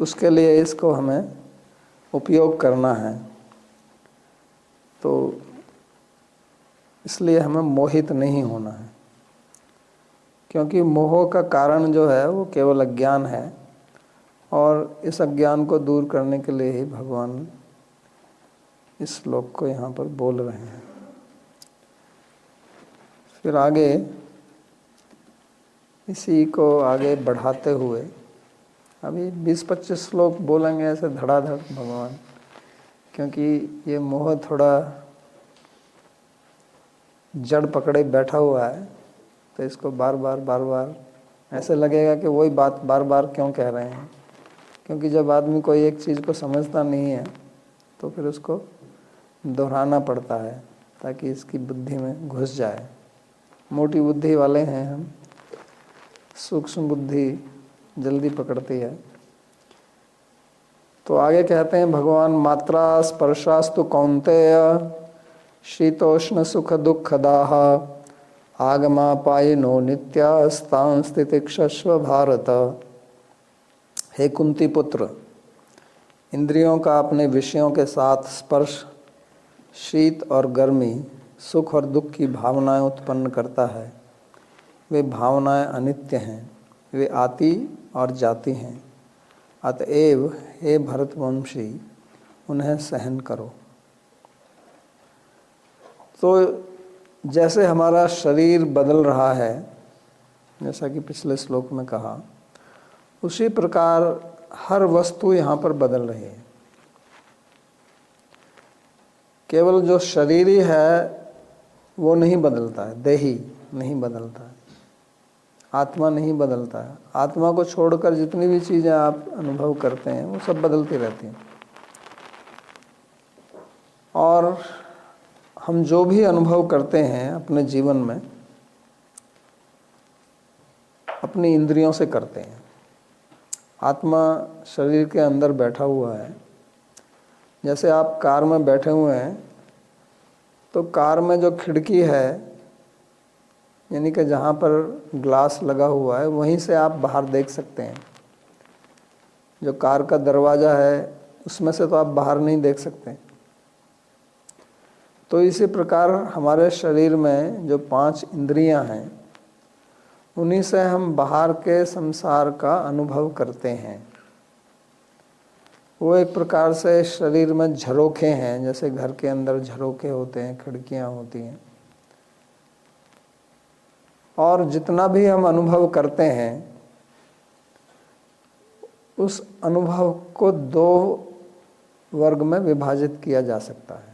उसके लिए इसको हमें उपयोग करना है। तो इसलिए हमें मोहित नहीं होना है, क्योंकि मोह का कारण जो है वो केवल अज्ञान है, और इस अज्ञान को दूर करने के लिए ही भगवान इस श्लोक को यहाँ पर बोल रहे हैं। फिर आगे इसी को आगे बढ़ाते हुए अभी 20-25 श्लोक बोलेंगे ऐसे धड़ाधड़ भगवान, क्योंकि ये मोह थोड़ा जड़ पकड़े बैठा हुआ है तो इसको बार बार ऐसे लगेगा कि वही बात बार बार क्यों कह रहे हैं। क्योंकि जब आदमी कोई एक चीज़ को समझता नहीं है तो फिर उसको दोहराना पड़ता है ताकि इसकी बुद्धि में घुस जाए। मोटी बुद्धि वाले हैं हम, सूक्ष्म बुद्धि जल्दी पकड़ती है। तो आगे कहते हैं भगवान मात्रा स्पर्शास्तु कौन्तेय शीतोष्ण सुख दुःखदाः आगमापायिनो नित्यास्तां स्थितिक्षस्व भारत। हे कुंती पुत्र, इंद्रियों का अपने विषयों के साथ स्पर्श शीत और गर्मी, सुख और दुख की भावनाएं उत्पन्न करता है। वे भावनाएं अनित्य हैं, वे आती और जाती हैं। अतएव हे भरतवंशी, उन्हें सहन करो। तो जैसे हमारा शरीर बदल रहा है, जैसा कि पिछले श्लोक में कहा, उसी प्रकार हर वस्तु यहाँ पर बदल रही है। केवल जो शरीर ही है वो नहीं बदलता है, देही नहीं बदलता है, आत्मा नहीं बदलता है। आत्मा को छोड़कर जितनी भी चीज़ें आप अनुभव करते हैं वो सब बदलती रहती हैं। और हम जो भी अनुभव करते हैं अपने जीवन में अपनी इंद्रियों से करते हैं। आत्मा शरीर के अंदर बैठा हुआ है। जैसे आप कार में बैठे हुए हैं तो कार में जो खिड़की है, यानी कि जहाँ पर ग्लास लगा हुआ है, वहीं से आप बाहर देख सकते हैं। जो कार का दरवाज़ा है उसमें से तो आप बाहर नहीं देख सकते। तो इसी प्रकार हमारे शरीर में जो 5 इंद्रियां हैं, उन्हीं से हम बाहर के संसार का अनुभव करते हैं। वो एक प्रकार से शरीर में झरोखे हैं, जैसे घर के अंदर झरोखे होते हैं, खिड़कियां होती हैं। और जितना भी हम अनुभव करते हैं, उस अनुभव को 2 वर्ग में विभाजित किया जा सकता है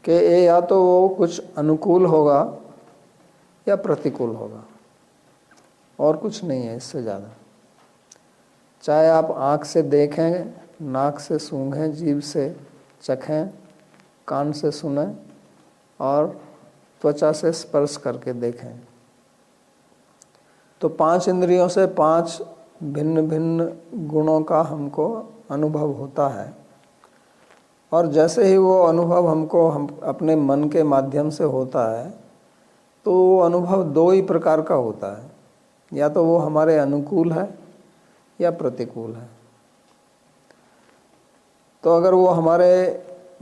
कि ये या तो वो कुछ अनुकूल होगा या प्रतिकूल होगा, और कुछ नहीं है इससे ज़्यादा। चाहे आप आँख से देखें, नाक से सूंघें, जीभ से चखें, कान से सुनें और त्वचा से स्पर्श करके देखें, तो 5 इंद्रियों से 5 भिन्न भिन्न गुणों का हमको अनुभव होता है। और जैसे ही वो अनुभव हमको हम अपने मन के माध्यम से होता है, तो वो अनुभव 2 ही प्रकार का होता है। या तो वो हमारे अनुकूल है या प्रतिकूल है। तो अगर वो हमारे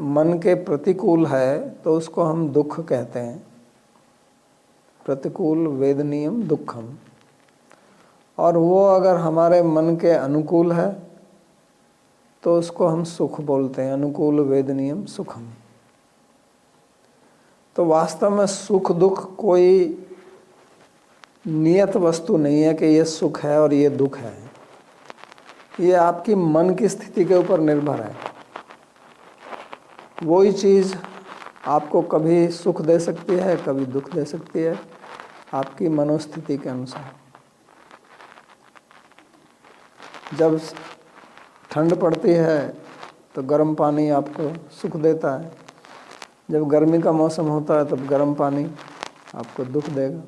मन के प्रतिकूल है तो उसको हम दुख कहते हैं, प्रतिकूल वेदनीयम दुखम। और वो अगर हमारे मन के अनुकूल है तो उसको हम सुख बोलते हैं, अनुकूल वेदनीयम सुखम। तो वास्तव में सुख दुख कोई नियत वस्तु नहीं है कि ये सुख है और ये दुख है। ये आपकी मन की स्थिति के ऊपर निर्भर है। वही चीज़ आपको कभी सुख दे सकती है, कभी दुख दे सकती है, आपकी मनोस्थिति के अनुसार। जब ठंड पड़ती है तो गर्म पानी आपको सुख देता है, जब गर्मी का मौसम होता है तब गर्म पानी आपको दुख देगा,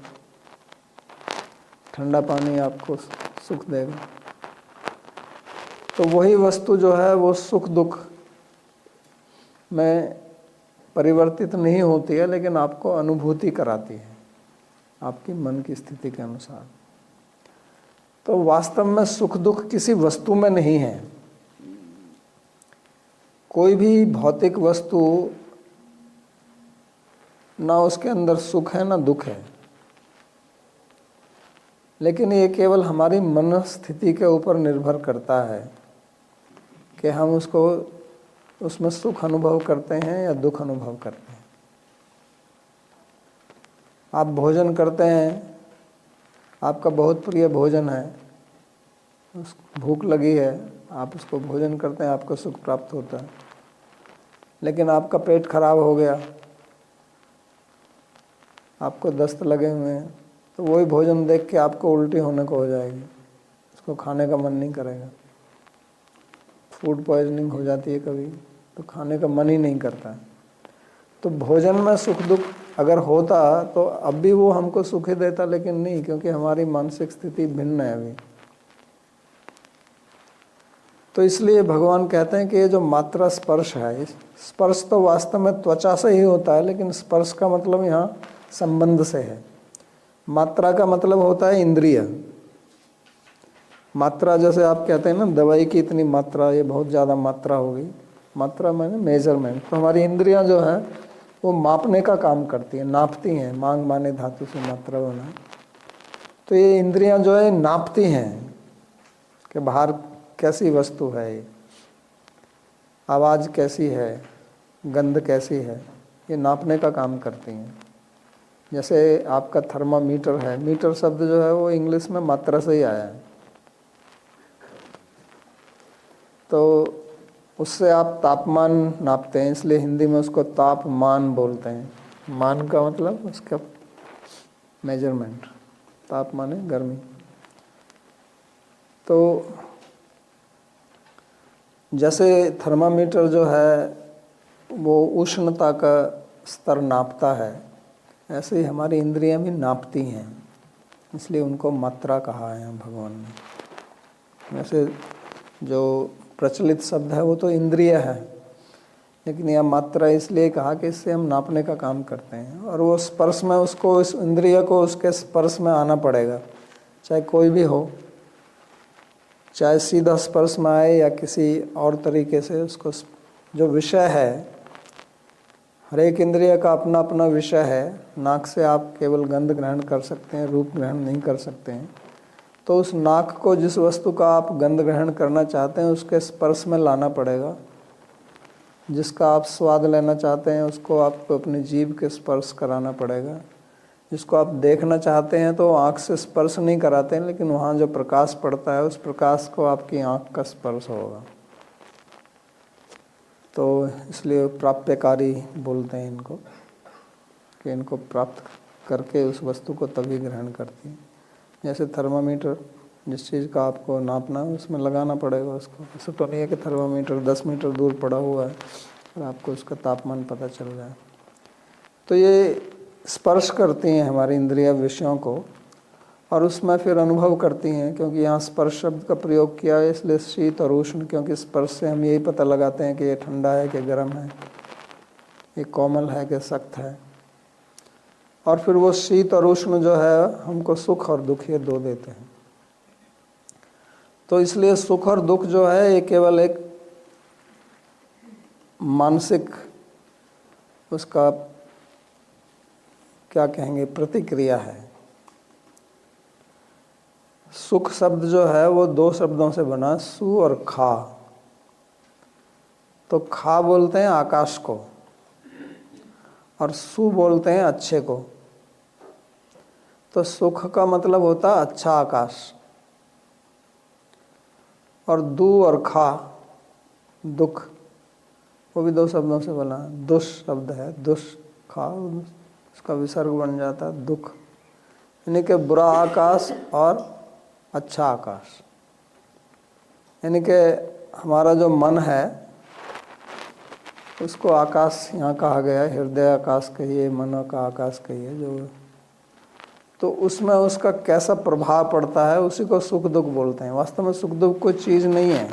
ठंडा पानी आपको सुख देगा। तो वही वस्तु जो है वो सुख दुख में परिवर्तित नहीं होती है, लेकिन आपको अनुभूति कराती है आपकी मन की स्थिति के अनुसार। तो वास्तव में सुख दुख किसी वस्तु में नहीं है। कोई भी भौतिक वस्तु ना उसके अंदर सुख है ना दुख है, लेकिन ये केवल हमारी मन स्थिति के ऊपर निर्भर करता है कि हम उसको उसमें सुख अनुभव करते हैं या दुख अनुभव करते हैं। आप भोजन करते हैं, आपका बहुत प्रिय भोजन है, भूख लगी है, आप उसको भोजन करते हैं, आपको सुख प्राप्त होता है। लेकिन आपका पेट खराब हो गया, आपको दस्त लगे हुए हैं, तो वही भोजन देख के आपको उल्टी होने को हो जाएगी, उसको खाने का मन नहीं करेगा। फूड पॉइजनिंग हो जाती है कभी, तो खाने का मन ही नहीं करता। तो भोजन में सुख दुख अगर होता तो अब भी वो हमको सुख ही देता, लेकिन नहीं, क्योंकि हमारी मानसिक स्थिति भिन्न है अभी। तो इसलिए भगवान कहते हैं कि ये जो मात्रा स्पर्श है, स्पर्श तो वास्तव में त्वचा से ही होता है, लेकिन स्पर्श का मतलब यहाँ संबंध से है। मात्रा का मतलब होता है इंद्रिय। मात्रा जैसे आप कहते हैं ना, दवाई की इतनी मात्रा, ये बहुत ज़्यादा मात्रा हो गई, मात्रा माने मेजरमेंट। तो हमारी इंद्रियां जो हैं वो मापने का काम करती हैं, नापती हैं। मांग माने धातु से मात्रा बना, तो ये इंद्रियां जो है नापती हैं कि बाहर कैसी वस्तु है, ये आवाज़ कैसी है, गंध कैसी है, ये नापने का काम करती हैं। जैसे आपका थर्मामीटर है, मीटर शब्द जो है वो इंग्लिश में मात्रा से ही आया है, तो उससे आप तापमान नापते हैं, इसलिए हिंदी में उसको तापमान बोलते हैं। मान का मतलब उसका मेजरमेंट, ताप माने गर्मी। तो जैसे थर्मामीटर जो है वो उष्णता का स्तर नापता है, ऐसे ही हमारी इंद्रियां भी नापती हैं, इसलिए उनको मात्रा कहा है भगवान ने। वैसे जो प्रचलित शब्द है वो तो इंद्रिय है, लेकिन यह मात्रा इसलिए कहा कि इससे हम नापने का काम करते हैं। और वो स्पर्श में उसको, इस इंद्रिय को उसके स्पर्श में आना पड़ेगा, चाहे कोई भी हो, चाहे सीधा स्पर्श में आए या किसी और तरीके से। उसको जो विषय है, हर एक इंद्रिय का अपना अपना विषय है। नाक से आप केवल गंध ग्रहण कर सकते हैं, रूप ग्रहण नहीं कर सकते हैं। तो उस नाक को जिस वस्तु का आप गंध ग्रहण करना चाहते हैं उसके स्पर्श में लाना पड़ेगा। जिसका आप स्वाद लेना चाहते हैं उसको आपको अपनी जीभ के स्पर्श कराना पड़ेगा। जिसको आप देखना चाहते हैं तो आँख से स्पर्श नहीं कराते हैं, लेकिन वहाँ जो प्रकाश पड़ता है उस प्रकाश को आपकी आँख का स्पर्श होगा। तो इसलिए प्राप्यकारी बोलते हैं इनको, कि इनको प्राप्त करके उस वस्तु को तभी ग्रहण करती है। जैसे थर्मामीटर, जिस चीज़ का आपको नापना है उसमें लगाना पड़ेगा उसको। ऐसा तो नहीं है कि थर्मामीटर 10 मीटर दूर पड़ा हुआ है और आपको उसका तापमान पता चल रहा है। तो ये स्पर्श करती हैं हमारी इंद्रियां विषयों को, और उसमें फिर अनुभव करती हैं। क्योंकि यहाँ स्पर्श शब्द का प्रयोग किया है, इसलिए शीत और उष्ण, क्योंकि स्पर्श से हम यही पता लगाते हैं कि ये ठंडा है कि गर्म है, ये कोमल है कि सख्त है। और फिर वो शीत और उष्ण जो है हमको सुख और दुख ये दो देते हैं। तो इसलिए सुख और दुख जो है ये केवल एक मानसिक, उसका क्या कहेंगे, प्रतिक्रिया है। सुख शब्द जो है वो दो शब्दों से बना, सु और खा। तो खा बोलते हैं आकाश को और सु बोलते हैं अच्छे को। तो सुख का मतलब होता है अच्छा आकाश, और दु और खा दुख, वो भी दो शब्दों से बना। दुष शब्द है, दुष खा, उसका विसर्ग बन जाता है दुख। यानी कि बुरा आकाश और अच्छा आकाश। यानी कि हमारा जो मन है उसको आकाश यहाँ कहा गया है, हृदय आकाश कहिए, मन का आकाश कहिए जो। तो उसमें उसका कैसा प्रभाव पड़ता है उसी को सुख दुख बोलते हैं। वास्तव में सुख दुख कोई चीज़ नहीं है।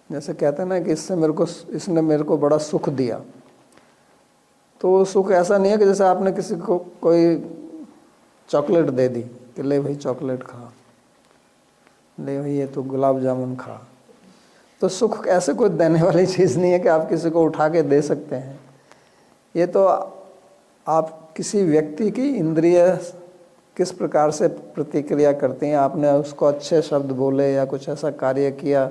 जैसे कहते हैं ना कि इसने मेरे को बड़ा सुख दिया, तो वो सुख ऐसा नहीं है कि जैसे आपने किसी को कोई चॉकलेट दे दी कि ले भाई चॉकलेट खा, ले भाई ये तो गुलाब जामुन खा। तो सुख ऐसे कोई देने वाली चीज़ नहीं है कि आप किसी को उठा के दे सकते हैं। ये तो आप किसी व्यक्ति की इंद्रिय किस प्रकार से प्रतिक्रिया करती हैं। आपने उसको अच्छे शब्द बोले या कुछ ऐसा कार्य किया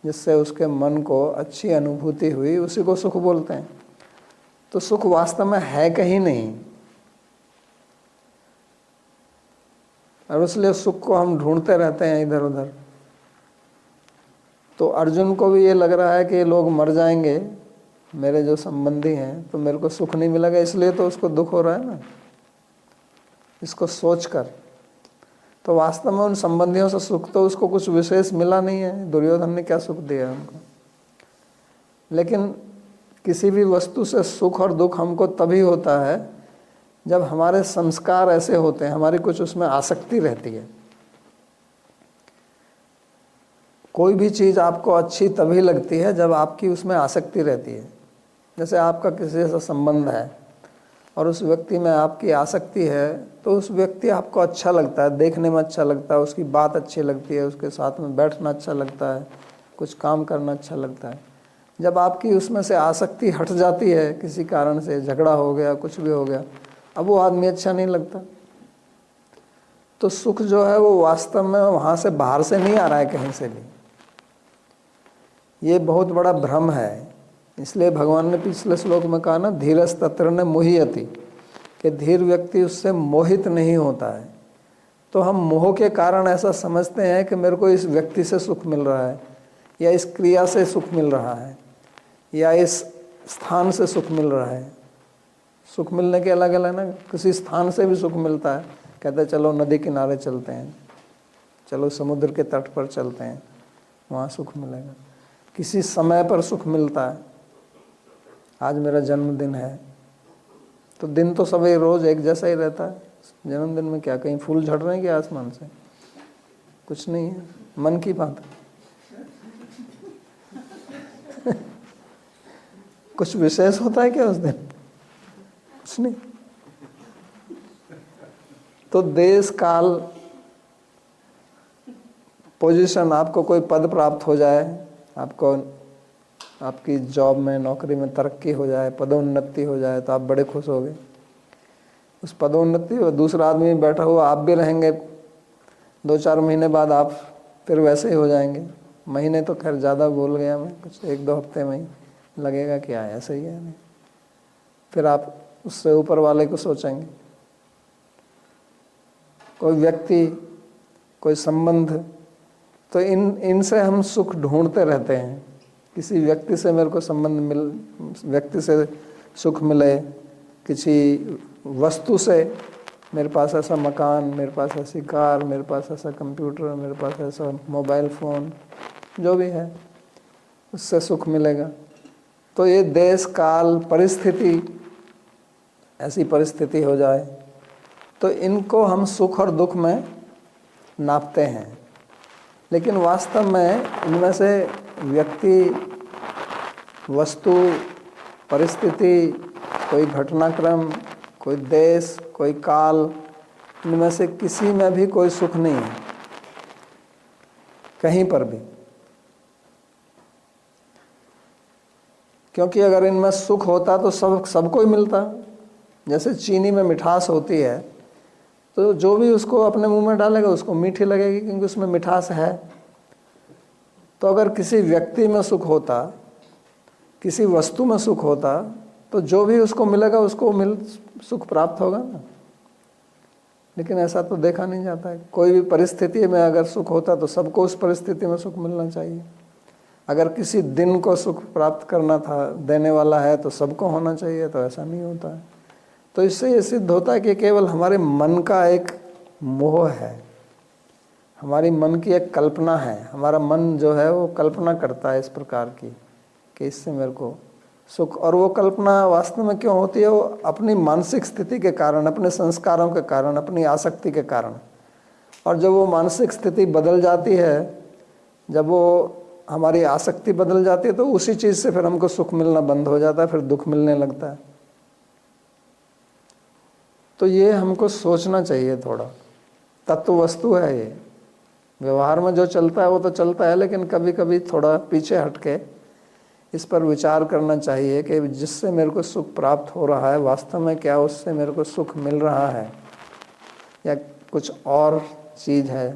जिससे उसके मन को अच्छी अनुभूति हुई, उसी को सुख बोलते हैं। तो सुख वास्तव में है कहीं नहीं, और इसलिए सुख को हम ढूंढते रहते हैं इधर उधर। तो अर्जुन को भी ये लग रहा है कि ये लोग मर जाएंगे, मेरे जो संबंधी हैं, तो मेरे को सुख नहीं मिलेगा, इसलिए तो उसको दुख हो रहा है ना, इसको सोचकर। तो वास्तव में उन संबंधियों से सुख तो उसको कुछ विशेष मिला नहीं है, दुर्योधन ने क्या सुख दिया उनको। लेकिन किसी भी वस्तु से सुख और दुख हमको तभी होता है जब हमारे संस्कार ऐसे होते हैं, हमारी कुछ उसमें आसक्ति रहती है। कोई भी चीज़ आपको अच्छी तभी लगती है जब आपकी उसमें आसक्ति रहती है। जैसे आपका किसी से संबंध है और उस व्यक्ति में आपकी आसक्ति है, तो उस व्यक्ति आपको अच्छा लगता है, देखने में अच्छा लगता है, उसकी बात अच्छी लगती है, उसके साथ में बैठना अच्छा लगता है, कुछ काम करना अच्छा लगता है। जब आपकी उसमें से आसक्ति हट जाती है, किसी कारण से झगड़ा हो गया, कुछ भी हो गया, अब वो आदमी अच्छा नहीं लगता। तो सुख जो है वो वास्तव में वहाँ से बाहर से नहीं आ रहा है कहीं से भी। ये बहुत बड़ा भ्रम है। इसलिए भगवान ने पिछले श्लोक में कहा ना, धीरज तत्र न मुह्यति, कि धीर व्यक्ति उससे मोहित नहीं होता है। तो हम मोह के कारण ऐसा समझते हैं कि मेरे को इस व्यक्ति से सुख मिल रहा है, या इस क्रिया से सुख मिल रहा है, या इस स्थान से सुख मिल रहा है। सुख मिलने के अलग अलग ना, किसी स्थान से भी सुख मिलता है, कहते हैं चलो नदी किनारे चलते हैं, चलो समुद्र के तट पर चलते हैं, वहाँ सुख मिलेगा। किसी समय पर सुख मिलता है, आज मेरा जन्मदिन है, तो दिन तो सभी रोज एक जैसा ही रहता है। जन्मदिन में क्या कहीं फूल झड़ रहे हैं क्या आसमान से? कुछ नहीं है, मन की बात है। कुछ विशेष होता है क्या उस दिन? कुछ नहीं। तो देश काल पोजीशन, आपको कोई पद प्राप्त हो जाए, आपको आपकी जॉब में, नौकरी में तरक्की हो जाए, पदोन्नति हो जाए, तो आप बड़े खुश हो गए। उस पदोन्नति और दूसरा आदमी बैठा हुआ, आप भी रहेंगे, 2-4 महीने बाद आप फिर वैसे ही हो जाएंगे। महीने तो खैर ज़्यादा बोल गया मैं, कुछ 1-2 हफ्ते में ही लगेगा कि हाँ ऐसा ही है। नहीं, फिर आप उससे ऊपर वाले को सोचेंगे। कोई व्यक्ति, कोई संबंध, तो इनसे हम सुख ढूंढते रहते हैं। किसी व्यक्ति से मेरे को संबंध व्यक्ति से सुख मिले, किसी वस्तु से, मेरे पास ऐसा मकान, मेरे पास ऐसी कार, मेरे पास ऐसा कंप्यूटर, मेरे पास ऐसा मोबाइल फ़ोन, जो भी है उससे सुख मिलेगा। तो ये देश काल परिस्थिति, ऐसी परिस्थिति हो जाए तो इनको हम सुख और दुख में नापते हैं। लेकिन वास्तव में इनमें से व्यक्ति, वस्तु, परिस्थिति, कोई घटनाक्रम, कोई देश, कोई काल, इनमें से किसी में भी कोई सुख नहीं है, कहीं पर भी। क्योंकि अगर इनमें सुख होता तो सबको ही मिलता। जैसे चीनी में मिठास होती है, तो जो भी उसको अपने मुंह में डालेगा उसको मीठी लगेगी, क्योंकि उसमें मिठास है। तो अगर किसी व्यक्ति में सुख होता, किसी वस्तु में सुख होता, तो जो भी उसको मिलेगा उसको सुख प्राप्त होगा ना। लेकिन ऐसा तो देखा नहीं जाता है। कोई भी परिस्थिति में अगर सुख होता तो सबको उस परिस्थिति में सुख मिलना चाहिए। अगर किसी दिन को सुख प्राप्त करना था, देने वाला है, तो सबको होना चाहिए, तो ऐसा नहीं होता है। तो इससे ये सिद्ध होता है कि केवल हमारे मन का एक मोह है, हमारी मन की एक कल्पना है। हमारा मन जो है वो कल्पना करता है इस प्रकार की कि इससे मेरे को सुख, और वो कल्पना वास्तव में क्यों होती है? वो अपनी मानसिक स्थिति के कारण, अपने संस्कारों के कारण, अपनी आसक्ति के कारण। और जब वो मानसिक स्थिति बदल जाती है, जब वो हमारी आसक्ति बदल जाती है, तो उसी चीज़ से फिर हमको सुख मिलना बंद हो जाता है, फिर दुख मिलने लगता है। तो ये हमको सोचना चाहिए थोड़ा। तत्व वस्तु है ये, व्यवहार में जो चलता है वो तो चलता है, लेकिन कभी कभी थोड़ा पीछे हटके इस पर विचार करना चाहिए कि जिससे मेरे को सुख प्राप्त हो रहा है, वास्तव में क्या उससे मेरे को सुख मिल रहा है या कुछ और चीज़ है।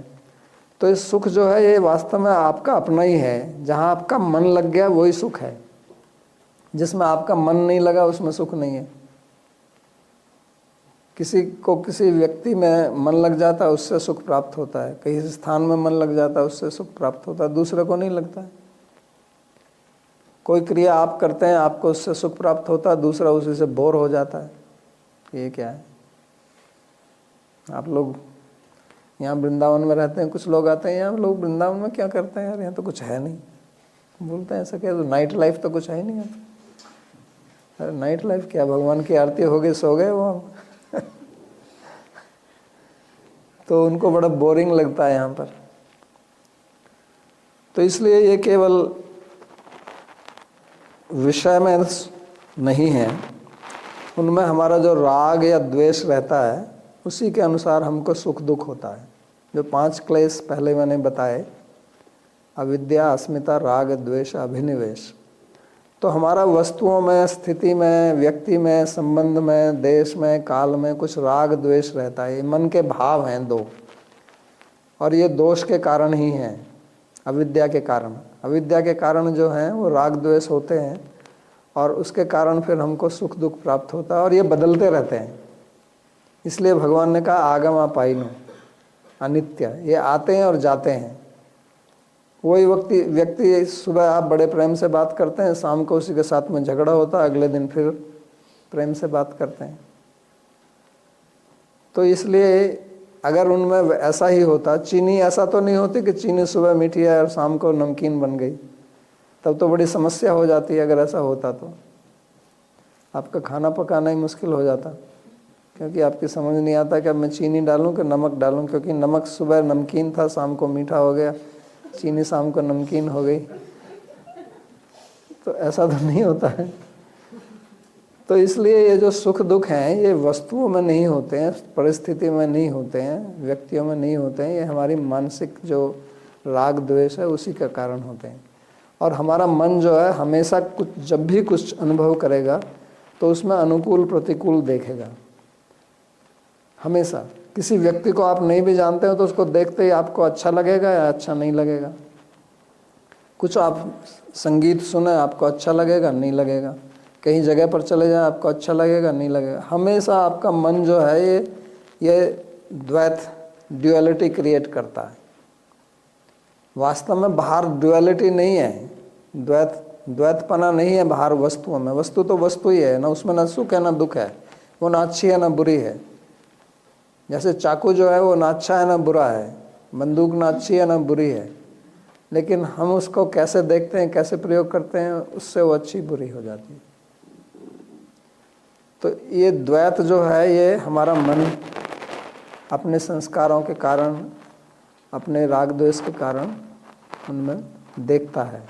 तो ये सुख जो है ये वास्तव में आपका अपना ही है। जहाँ आपका मन लग गया वही सुख है, जिसमें आपका मन नहीं लगा उसमें सुख नहीं है। किसी को किसी व्यक्ति में मन लग जाता है, उससे सुख प्राप्त होता है। किसी स्थान में मन लग जाता है, उससे सुख प्राप्त होता है, दूसरे को नहीं लगता है। कोई क्रिया आप करते हैं, आपको उससे सुख प्राप्त होता है, दूसरा उसी से बोर हो जाता है। ये क्या है? आप लोग यहाँ वृंदावन में रहते हैं, कुछ लोग आते हैं यहाँ, लोग वृंदावन में क्या करते हैं यार, यहाँ तो कुछ है नहीं, बोलते हैं ऐसा क्या, तो नाइट लाइफ तो कुछ है ही नहीं है। अरे नाइट लाइफ क्या, भगवान की आरती हो गई, सो गए वो तो उनको बड़ा बोरिंग लगता है यहाँ पर। तो इसलिए ये केवल विषय में नहीं है, उनमें हमारा जो राग या द्वेष रहता है उसी के अनुसार हमको सुख दुख होता है। जो 5 क्लेश पहले मैंने बताए, अविद्या, अस्मिता, राग, द्वेष, अभिनिवेश, तो हमारा वस्तुओं में, स्थिति में, व्यक्ति में, संबंध में, देश में, काल में कुछ राग द्वेष रहता है। ये मन के भाव हैं 2, और ये दोष के कारण ही हैं, अविद्या के कारण। अविद्या के कारण जो हैं वो राग द्वेष होते हैं, और उसके कारण फिर हमको सुख दुख प्राप्त होता है, और ये बदलते रहते हैं। इसलिए भगवान ने कहा आगम अपायिनो, अनित्य, ये आते हैं और जाते हैं। वही व्यक्ति सुबह आप बड़े प्रेम से बात करते हैं, शाम को उसी के साथ में झगड़ा होता है, अगले दिन फिर प्रेम से बात करते हैं। तो इसलिए अगर उनमें ऐसा ही होता, चीनी ऐसा तो नहीं होती कि चीनी सुबह मीठी है और शाम को नमकीन बन गई, तब तो बड़ी समस्या हो जाती है। अगर ऐसा होता तो आपका खाना पकाना ही मुश्किल हो जाता, क्योंकि आपकी समझ नहीं आता कि अब मैं चीनी डालूं कि नमक डालूं, क्योंकि नमक सुबह नमकीन था, शाम को मीठा हो गया, चीनी शाम को नमकीन हो गई। तो ऐसा तो नहीं होता है। तो इसलिए ये जो सुख दुख हैं ये वस्तुओं में नहीं होते हैं, परिस्थिति में नहीं होते हैं, व्यक्तियों में नहीं होते हैं, ये हमारी मानसिक जो राग द्वेष है उसी का कारण होते हैं। और हमारा मन जो है हमेशा कुछ, जब भी कुछ अनुभव करेगा तो उसमें अनुकूल प्रतिकूल देखेगा हमेशा। किसी व्यक्ति को आप नहीं भी जानते हो तो उसको देखते ही आपको अच्छा लगेगा या अच्छा नहीं लगेगा। कुछ आप संगीत सुने, आपको अच्छा लगेगा, नहीं लगेगा। कहीं जगह पर चले जाए, आपको अच्छा लगेगा, नहीं लगेगा। हमेशा आपका मन जो है ये द्वैत, ड्युअलिटी क्रिएट करता है। वास्तव में बाहर ड्युअलिटी नहीं है, द्वैतपना नहीं है बाहर वस्तुओं में। वस्तु तो वस्तु ही है ना, उसमें ना सुख है ना दुख है, वो ना अच्छी है ना बुरी है। जैसे चाकू जो है वो ना अच्छा है ना बुरा है, बंदूक ना अच्छी है ना बुरी है, लेकिन हम उसको कैसे देखते हैं, कैसे प्रयोग करते हैं, उससे वो अच्छी बुरी हो जाती है। तो ये द्वैत जो है ये हमारा मन अपने संस्कारों के कारण, अपने राग द्वेष के कारण उनमें देखता है।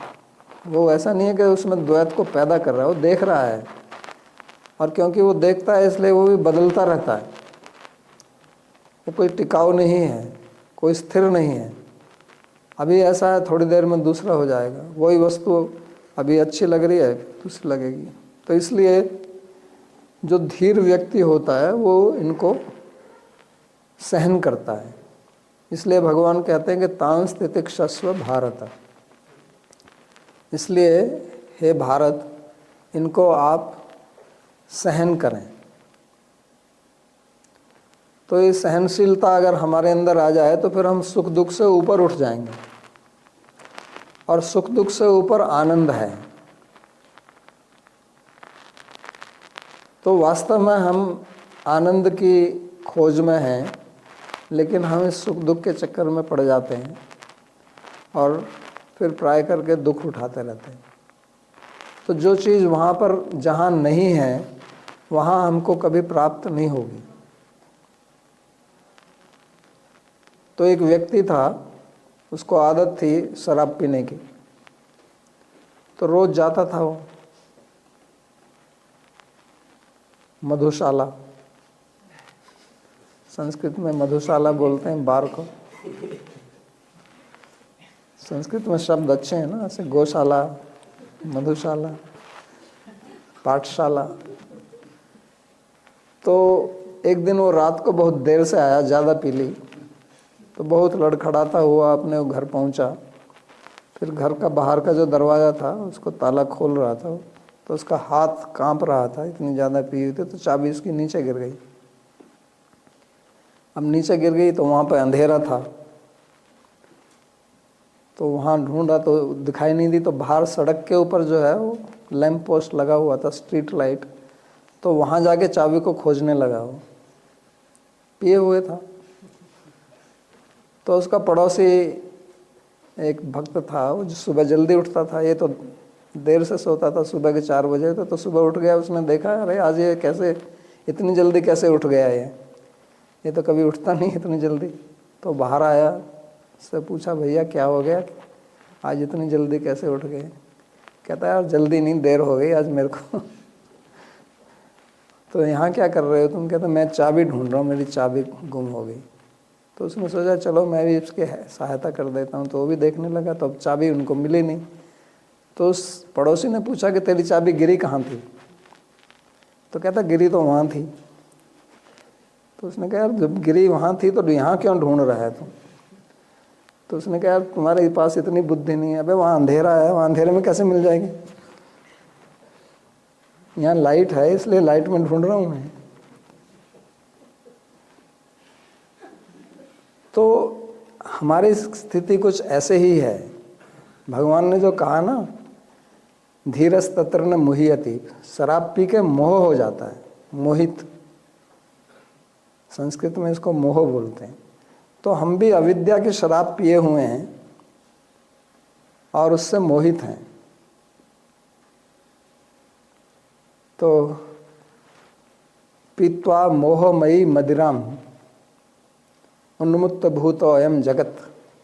वो ऐसा नहीं है कि उसमें द्वैत को पैदा कर रहा है, वो देख रहा है, और क्योंकि वो देखता है इसलिए वो भी बदलता रहता है। वो कोई टिकाऊ नहीं है, कोई स्थिर नहीं है। अभी ऐसा है, थोड़ी देर में दूसरा हो जाएगा। वही वस्तु अभी अच्छी लग रही है, दूसरी लगेगी। तो इसलिए जो धीर व्यक्ति होता है वो इनको सहन करता है। इसलिए भगवान कहते हैं कि तांस तितिक्षस्व भारत। इसलिए हे भारत, इनको आप सहन करें। तो ये सहनशीलता अगर हमारे अंदर आ जाए तो फिर हम सुख दुख से ऊपर उठ जाएंगे, और सुख दुख से ऊपर आनंद है। तो वास्तव में हम आनंद की खोज में हैं, लेकिन हम इस सुख दुख के चक्कर में पड़ जाते हैं और फिर प्राय करके दुख उठाते रहते हैं। तो जो चीज़ वहाँ पर जहाँ नहीं है वहाँ हमको कभी प्राप्त नहीं होगी। तो एक व्यक्ति था, उसको आदत थी शराब पीने की, तो रोज़ जाता था वो मधुशाला, संस्कृत में मधुशाला बोलते हैं बार को। संस्कृत में शब्द अच्छे हैं ना, ऐसे गौशाला, मधुशाला, पाठशाला। तो एक दिन वो रात को बहुत देर से आया, ज़्यादा पी ली, तो बहुत लड़खड़ाता हुआ अपने वो घर पहुंचा। फिर घर का बाहर का जो दरवाज़ा था उसको ताला खोल रहा था, तो उसका हाथ कांप रहा था, इतनी ज़्यादा पी हुई थी। तो चाबी उसकी नीचे गिर गई। अब नीचे गिर गई तो वहाँ पर अंधेरा था, तो वहाँ ढूंढा तो दिखाई नहीं दी, तो बाहर सड़क के ऊपर जो है वो लैंप पोस्ट लगा हुआ था, स्ट्रीट लाइट, तो वहाँ जाके चाबी को खोजने लगा। वो पिए हुए था। तो उसका पड़ोसी एक भक्त था, वो जो सुबह जल्दी उठता था, ये तो देर से सोता था, सुबह के 4 बजे तो सुबह उठ गया। उसने देखा, अरे आज ये कैसे इतनी जल्दी कैसे उठ गया, ये तो कभी उठता नहीं इतनी जल्दी। तो बाहर आया, उससे पूछा, भैया क्या हो गया, आज इतनी जल्दी कैसे उठ गए? कहता है, यार जल्दी नहीं, देर हो गई आज मेरे को। तो यहाँ क्या कर रहे हो तुम? कहते मैं चाबी ढूंढ रहा हूँ, मेरी चाबी गुम हो गई। तो उसने सोचा चलो मैं भी इसकी सहायता कर देता हूँ, तो वो भी देखने लगा। तो अब चाबी उनको मिली नहीं। तो उस पड़ोसी ने पूछा कि तेरी चाबी गिरी कहाँ थी? तो कहता गिरी तो वहाँ थी। तो उसने कहा, यार जब गिरी वहाँ थी तो यहाँ क्यों ढूंढ रहा है तुम? तो उसने कहा, यार तुम्हारे पास इतनी बुद्धि नहीं है। अबे वहाँ अंधेरा है, वहाँ अंधेरे में कैसे मिल जाएगी? यहाँ लाइट है, इसलिए लाइट में ढूंढ रहा हूँ मैं। तो हमारी स्थिति कुछ ऐसे ही है। भगवान ने जो कहा ना, धीरस तत्र न मुह्यति, शराब पी के मोह हो जाता है, मोहित, संस्कृत में इसको मोह बोलते हैं। तो हम भी अविद्या की शराब पिए हुए हैं और उससे मोहित हैं। तो पीत्वा मोहमयी मदिराम उन्मुक्त भूतो अयम जगत,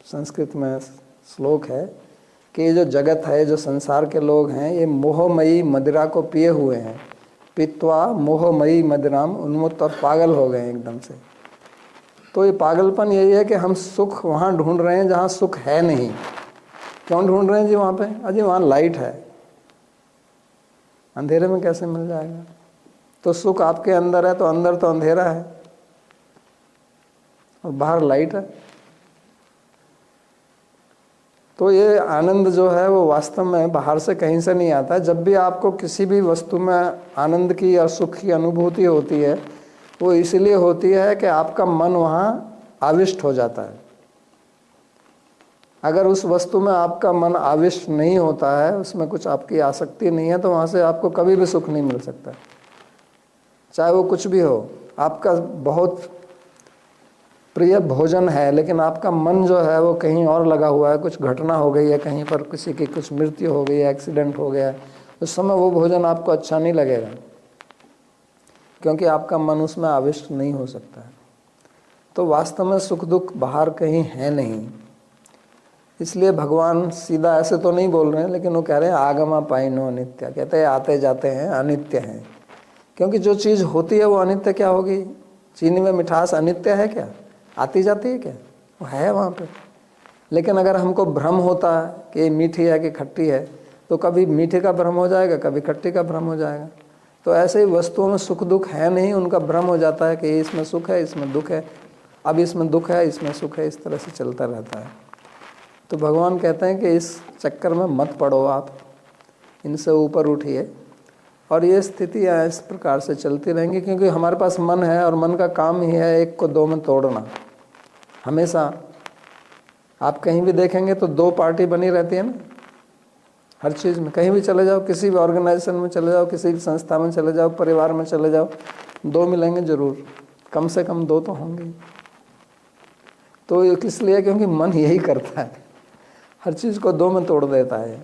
संस्कृत में श्लोक है कि ये जो जगत है, जो संसार के लोग हैं, ये मोहमयी मदिरा को पिए हुए हैं। पीत्वा मोहमयी मदिराम उन्मुक्त, और पागल हो गए एकदम से। तो ये पागलपन यही है कि हम सुख वहाँ ढूंढ रहे हैं जहाँ सुख है नहीं। क्यों ढूंढ रहे हैं जी वहाँ पे? अजी वहाँ लाइट है, अंधेरे में कैसे मिल जाएगा? तो सुख आपके अंदर है, तो अंदर तो अंधेरा है और बाहर लाइट है। तो ये आनंद जो है वो वास्तव में बाहर से कहीं से नहीं आता है। जब भी आपको किसी भी वस्तु में आनंद की या सुख की अनुभूति होती है, वो इसलिए होती है कि आपका मन वहाँ आविष्ट हो जाता है। अगर उस वस्तु में आपका मन आविष्ट नहीं होता है, उसमें कुछ आपकी आसक्ति नहीं है, तो वहाँ से आपको कभी भी सुख नहीं मिल सकता, चाहे वो कुछ भी हो। आपका बहुत प्रिय भोजन है, लेकिन आपका मन जो है वो कहीं और लगा हुआ है, कुछ घटना हो गई है, कहीं पर किसी की कुछ मृत्यु हो गई है, एक्सीडेंट हो गया है, उस समय वो भोजन आपको अच्छा नहीं लगेगा, क्योंकि आपका मन उसमें आविष्ट नहीं हो सकता है। तो वास्तव में सुख दुख बाहर कहीं है नहीं। इसलिए भगवान सीधा ऐसे तो नहीं बोल रहे हैं, लेकिन वो कह रहे हैं आगमा पाइनो अनित्य, कहते हैं आते जाते हैं, अनित्य हैं। क्योंकि जो चीज़ होती है वो अनित्य क्या होगी? चीनी में मिठास अनित्य है क्या? आती जाती है क्या? वो है वहाँ पे। लेकिन अगर हमको भ्रम होता है कि मीठी है कि खट्टी है, तो कभी मीठे का भ्रम हो जाएगा, कभी खट्टी का भ्रम हो जाएगा। तो ऐसे ही वस्तुओं में सुख दुख है नहीं, उनका भ्रम हो जाता है कि इसमें सुख है, इसमें दुख है, अब इसमें दुख है, इसमें सुख है, इस तरह से चलता रहता है। तो भगवान कहते हैं कि इस चक्कर में मत पड़ो आप, इनसे ऊपर उठिए। और ये स्थितियाँ इस प्रकार से चलती रहेंगी, क्योंकि हमारे पास मन है और मन का काम ही है एक को दो में तोड़ना। हमेशा आप कहीं भी देखेंगे तो दो पार्टी बनी रहती है ना, हर चीज़ में। कहीं भी चले जाओ, किसी भी ऑर्गेनाइजेशन में चले जाओ, किसी भी संस्था में चले जाओ, परिवार में चले जाओ, दो मिलेंगे जरूर, कम से कम दो तो होंगे। तो ये किस लिए? क्योंकि मन यही करता है, हर चीज़ को दो में तोड़ देता है।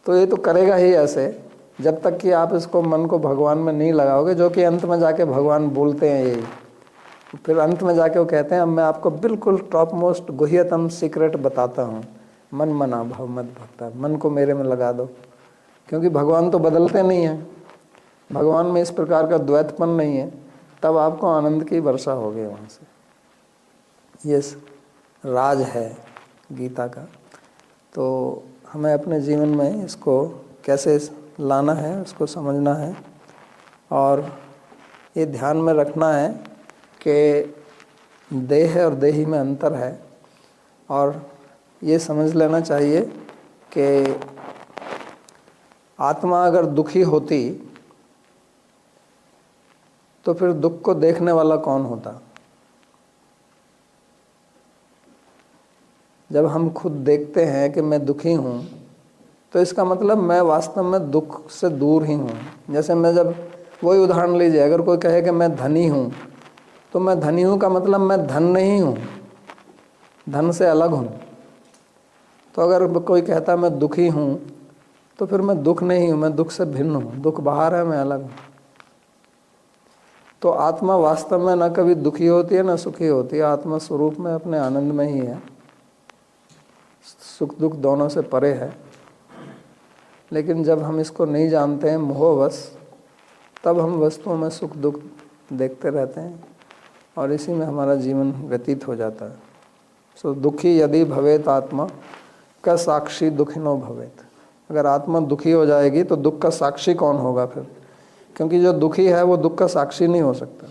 तो ये तो करेगा ही ऐसे जब तक कि आप इसको मन को भगवान में नहीं लगाओगे, जो कि अंत में जाके भगवान बोलते हैं यही। फिर अंत में जाके वो कहते हैं अब मैं आपको बिल्कुल टॉप मोस्ट गुह्यतम सीक्रेट बताता हूँ, मन मना भाव मत भक्ता, मन को मेरे में लगा दो। क्योंकि भगवान तो बदलते नहीं हैं, भगवान में इस प्रकार का द्वैतपन नहीं है, तब आपको आनंद की वर्षा होगी वहाँ से। ये राज है गीता का। तो हमें अपने जीवन में इसको कैसे लाना है, उसको समझना है, और ये ध्यान में रखना है कि देह और देही में अंतर है। और ये समझ लेना चाहिए कि आत्मा अगर दुखी होती तो फिर दुख को देखने वाला कौन होता? जब हम खुद देखते हैं कि मैं दुखी हूँ, तो इसका मतलब मैं वास्तव में दुख से दूर ही हूँ। जैसे मैं जब, वही उदाहरण लीजिए, अगर कोई कहे कि मैं धनी हूँ, तो मैं धनी हूँ का मतलब मैं धन नहीं हूँ, धन से अलग हूँ। तो अगर कोई कहता मैं दुखी हूँ, तो फिर मैं दुख नहीं हूँ, मैं दुख से भिन्न हूँ, दुख बाहर है, मैं अलग हूँ। तो आत्मा वास्तव में न कभी दुखी होती है न सुखी होती है, आत्मा स्वरूप में अपने आनंद में ही है, सुख दुख दोनों से परे है। लेकिन जब हम इसको नहीं जानते हैं मोहवश, तब हम वस्तुओं में सुख दुख देखते रहते हैं और इसी में हमारा जीवन व्यतीत हो जाता है। सो दुखी यदि भवेत आत्मा का साक्षी दुखिनो भवेत। अगर आत्मा दुखी हो जाएगी तो दुख का साक्षी कौन होगा फिर? क्योंकि जो दुखी है वो दुख का साक्षी नहीं हो सकता।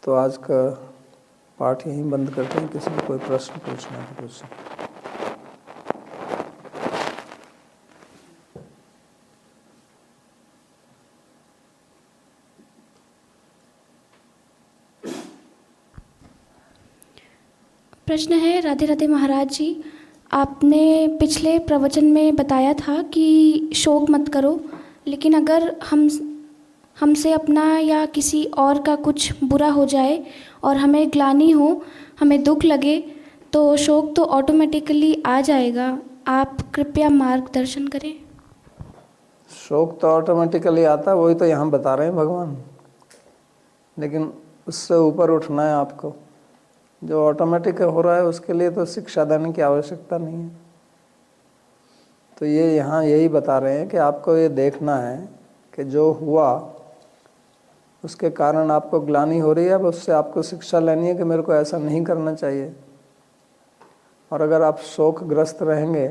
तो आज का पाठ यहीं बंद करते हैं। किसी को कोई प्रश्न पूछना है तो पूछ सकते हैं। प्रश्न है, राधे राधे महाराज जी, आपने पिछले प्रवचन में बताया था कि शोक मत करो, लेकिन अगर हमसे अपना या किसी और का कुछ बुरा हो जाए और हमें ग्लानि हो, हमें दुख लगे, तो शोक तो ऑटोमेटिकली आ जाएगा। आप कृपया मार्गदर्शन करें। शोक तो ऑटोमेटिकली आता है, वही तो यहाँ बता रहे हैं भगवान। लेकिन उससे ऊपर उठना है आपको। जो ऑटोमेटिक हो रहा है उसके लिए तो शिक्षा देने की आवश्यकता नहीं है। तो ये यहाँ यही बता रहे हैं कि आपको ये देखना है कि जो हुआ उसके कारण आपको ग्लानि हो रही है, अब उससे आपको शिक्षा लेनी है कि मेरे को ऐसा नहीं करना चाहिए। और अगर आप शोकग्रस्त रहेंगे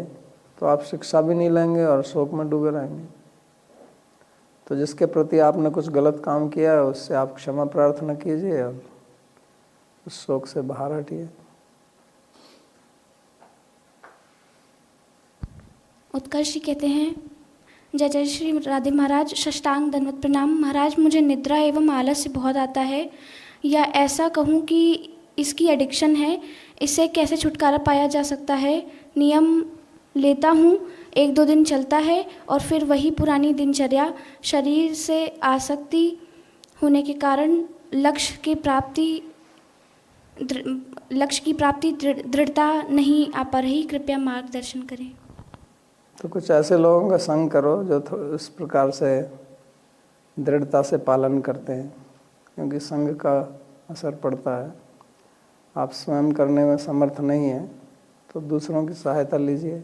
तो आप शिक्षा भी नहीं लेंगे और शोक में डूबे रहेंगे। तो जिसके प्रति आपने कुछ गलत काम किया है उससे आप क्षमा प्रार्थना कीजिए और उस शोक से बाहर हटिए। उत्कर्ष जी कहते हैं, जय जय श्री राधे महाराज, साष्टांग दंडवत प्रणाम महाराज। मुझे निद्रा एवं आलस्य बहुत आता है, या ऐसा कहूँ कि इसकी एडिक्शन है, इससे कैसे छुटकारा पाया जा सकता है? नियम लेता हूँ, 1-2 दिन चलता है और फिर वही पुरानी दिनचर्या। शरीर से आसक्ति होने के कारण लक्ष्य की प्राप्ति दृढ़ता नहीं आ पा रही। कृपया मार्गदर्शन करें। तो कुछ ऐसे लोगों का संग करो जो इस प्रकार से दृढ़ता से पालन करते हैं, क्योंकि संग का असर पड़ता है। आप स्वयं करने में समर्थ नहीं हैं तो दूसरों की सहायता लीजिए।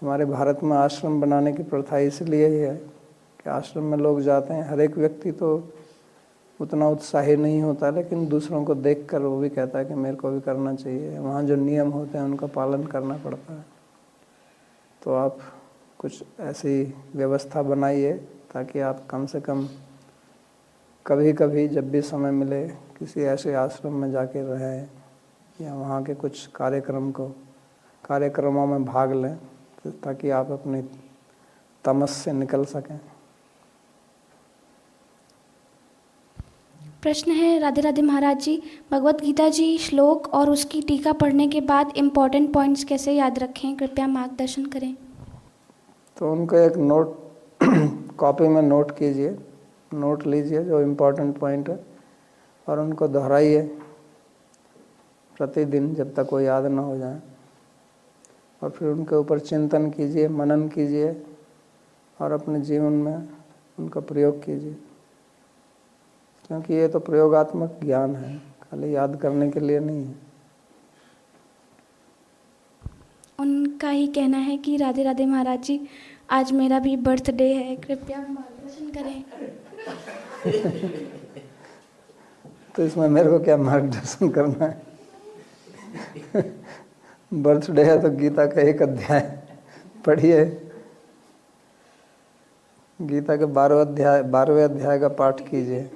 हमारे भारत में आश्रम बनाने की प्रथा इसलिए ही है कि आश्रम में लोग जाते हैं, हर एक व्यक्ति तो उतना उत्साही नहीं होता, लेकिन दूसरों को देखकर वो भी कहता है कि मेरे को भी करना चाहिए। वहाँ जो नियम होते हैं उनका पालन करना पड़ता है। तो आप कुछ ऐसी व्यवस्था बनाइए ताकि आप कम से कम कभी कभी जब भी समय मिले किसी ऐसे आश्रम में जाके रहें या वहाँ के कुछ कार्यक्रमों में भाग लें, ताकि आप अपनी तमस से निकल सकें। प्रश्न है, राधे राधे महाराज जी, भगवत गीता जी श्लोक और उसकी टीका पढ़ने के बाद इम्पॉर्टेंट पॉइंट्स कैसे याद रखें? कृपया मार्गदर्शन करें। तो उनको एक नोट कॉपी में नोट कीजिए, नोट लीजिए जो इम्पोर्टेंट पॉइंट है और उनको दोहराइए प्रतिदिन जब तक वो याद ना हो जाए। और फिर उनके ऊपर चिंतन कीजिए, मनन कीजिए और अपने जीवन में उनका प्रयोग कीजिए, क्योंकि ये तो प्रयोगात्मक ज्ञान है, खाली याद करने के लिए नहीं है। उनका ही कहना है कि राधे राधे महाराज जी, आज मेरा भी बर्थडे है, कृपया मार्गदर्शन करें। तो इसमें मेरे को क्या मार्गदर्शन करना है? बर्थडे है तो गीता का एक अध्याय पढ़िए, गीता के 12वें अध्याय का पाठ कीजिए।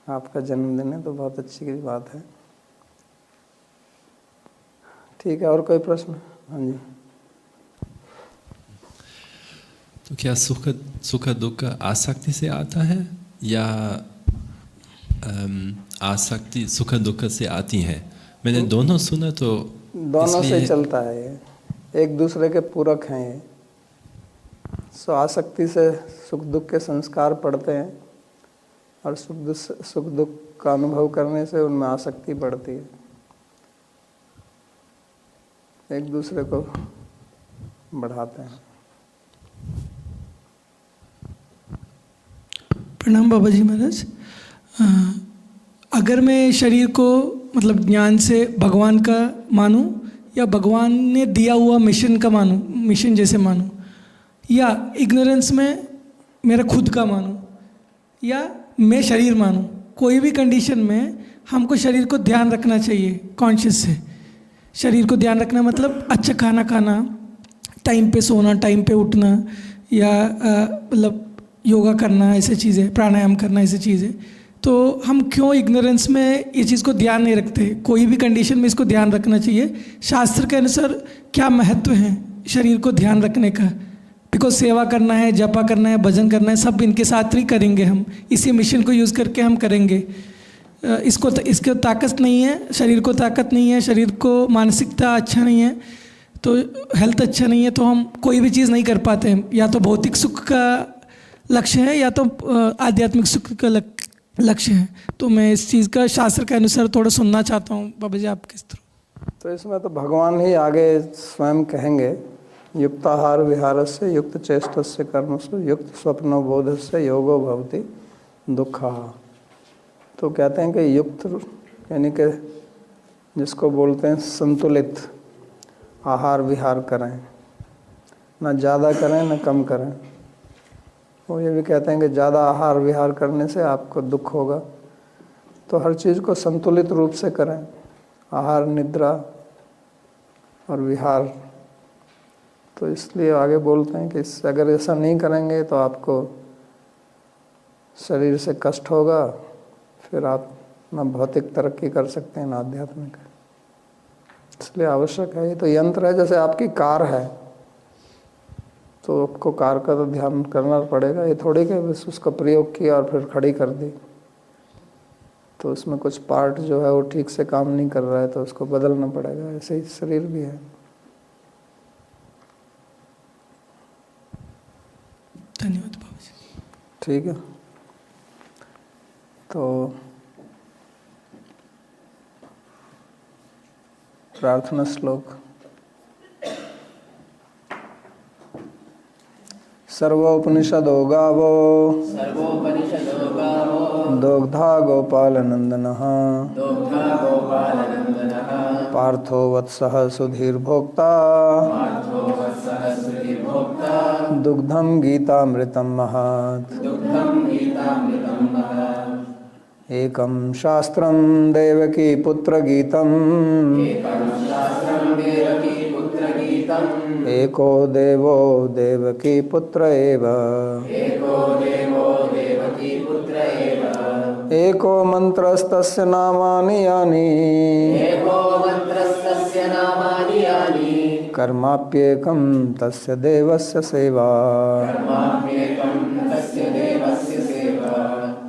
आपका जन्मदिन है तो बहुत अच्छी बात है। ठीक है, और कोई प्रश्न? हाँ जी। तो क्या सुख दुख आसक्ति से आता है या आसक्ति सुख दुख से आती है। मैंने दोनों सुना तो दोनों से चलता है ये, एक दूसरे के पूरक हैं ये। सो आसक्ति से सुख दुख के संस्कार पड़ते हैं और सुख दुख का अनुभव करने से उनमें आसक्ति बढ़ती है, एक दूसरे को बढ़ाते हैं। प्रणाम बाबा जी महाराज। अगर मैं शरीर को मतलब ज्ञान से भगवान का मानूं या भगवान ने दिया हुआ मिशन का मानूं, मिशन जैसे मानूं, या इग्नोरेंस में मेरा खुद का मानूं, या मैं शरीर मानूं, कोई भी कंडीशन में हमको शरीर को ध्यान रखना चाहिए कॉन्शियस से। शरीर को ध्यान रखना मतलब अच्छा खाना खाना, टाइम पे सोना, टाइम पे उठना, या मतलब योगा करना, ऐसे चीज़ें, प्राणायाम करना, ऐसी चीज़ें। तो हम क्यों इग्नोरेंस में ये चीज़ को ध्यान नहीं रखते? कोई भी कंडीशन में इसको ध्यान रखना चाहिए। शास्त्र के अनुसार क्या महत्व है शरीर को ध्यान रखने का? बिकॉज सेवा करना है, जपा करना है, भजन करना है, सब इनके साथ ही करेंगे हम, इसी मिशन को यूज़ करके हम करेंगे। इसको ताकत नहीं है, शरीर को ताकत नहीं है, शरीर को मानसिकता अच्छा नहीं है, तो हेल्थ अच्छा नहीं है, तो हम कोई भी चीज़ नहीं कर पाते हैं। या तो भौतिक सुख का लक्ष्य है या तो आध्यात्मिक सुख का लक्ष्य है। तो मैं इस चीज़ का शास्त्र के अनुसार थोड़ा सुनना चाहता हूँ बाबा जी, आप किस तरह? तो इसमें तो भगवान ही आगे स्वयं कहेंगे, युक्ताहार विहारस्य युक्त चेष्टस्य कर्मसु युक्त स्वप्नो बोधस्य योगो भवति दुःखा। तो कहते हैं कि युक्त यानी कि जिसको बोलते हैं संतुलित आहार विहार करें, ना ज़्यादा करें ना कम करें। वो ये भी कहते हैं कि ज़्यादा आहार विहार करने से आपको दुख होगा, तो हर चीज़ को संतुलित रूप से करें, आहार, निद्रा और विहार। तो इसलिए आगे बोलते हैं कि अगर ऐसा नहीं करेंगे तो आपको शरीर से कष्ट होगा, फिर आप ना भौतिक तरक्की कर सकते हैं ना आध्यात्मिक। इसलिए आवश्यक है, ये तो यंत्र है, जैसे आपकी कार है तो आपको कार का तो ध्यान करना पड़ेगा। ये थोड़ी कि बस उसका प्रयोग किया और फिर खड़ी कर दी, तो उसमें कुछ पार्ट जो है वो ठीक से काम नहीं कर रहा है तो उसको बदलना पड़ेगा। ऐसे ही शरीर भी है। धन्यवाद बाबा जी। ठीक है, तो प्रार्थना श्लोक। सर्वोपनिषदो गावो दोग्धा गोपालनंदनः पार्थो वत्सः सुधीर्भोक्ता दुग्धं गीतामृतं महत्। एकं शास्त्रं देवकी पुत्र गीतम् एको देवो देवकी पुत्र एव। एको मंत्रस्तस्य नामानि यानि कर्माप्येकं तस्य देवस्य सेवा।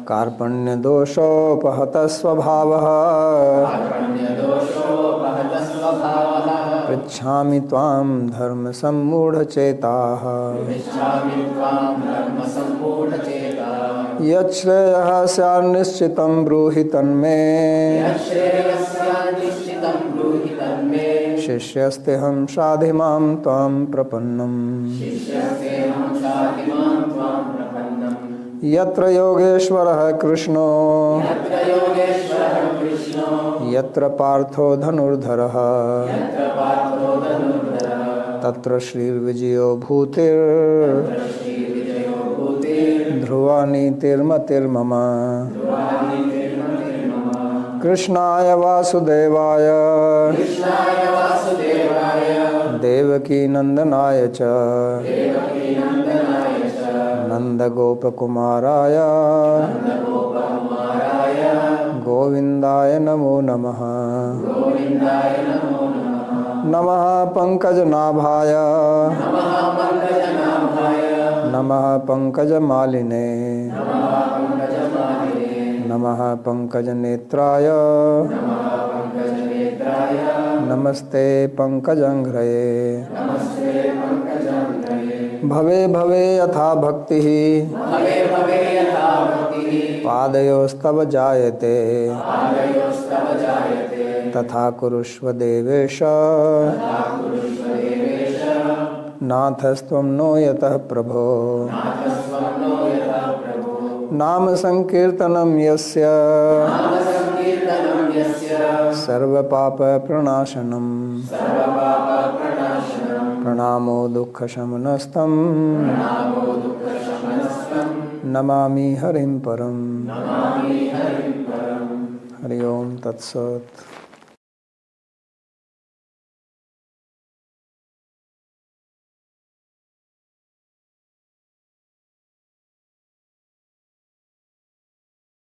कार्पण्यदोषोपहतः स्वभावः पृच्छामि त्वां धर्म सम्मूढ़चेताः। यच्छ्रेयः स्यान्निश्चितं ब्रूहि तन्मे शिष्यस्तेऽहं शाधिमां त्वां प्रपन्नम्। यत्र योगेश्वरः कृष्णो यत्र पार्थो धनुर्धरः तत्र श्रीर्विजयो भूतिर् ध्रुवा नीतिर्मतिर्मम। कृष्णाय वासुदेवाय देवकी नंदनाय च नंदगोपकुमाराय गोविंदाय नमो नमः। नमः पंकजनाभाय नमः पंकजमालिने नमः पंकजनेत्राय नमस्ते पंकजंघ्रये भवे भवे यथा भक्तिः पादयोस्तव जायते तथा कुरुष्व देवेश नाथस्त्वं नो यतः प्रभो नाम संकीर्तनं यस्य सर्वपाप प्रणाशनम् प्रणामो दुःखशमनस्तं नमामि हरिं परम् हरि ओम तत्सत्।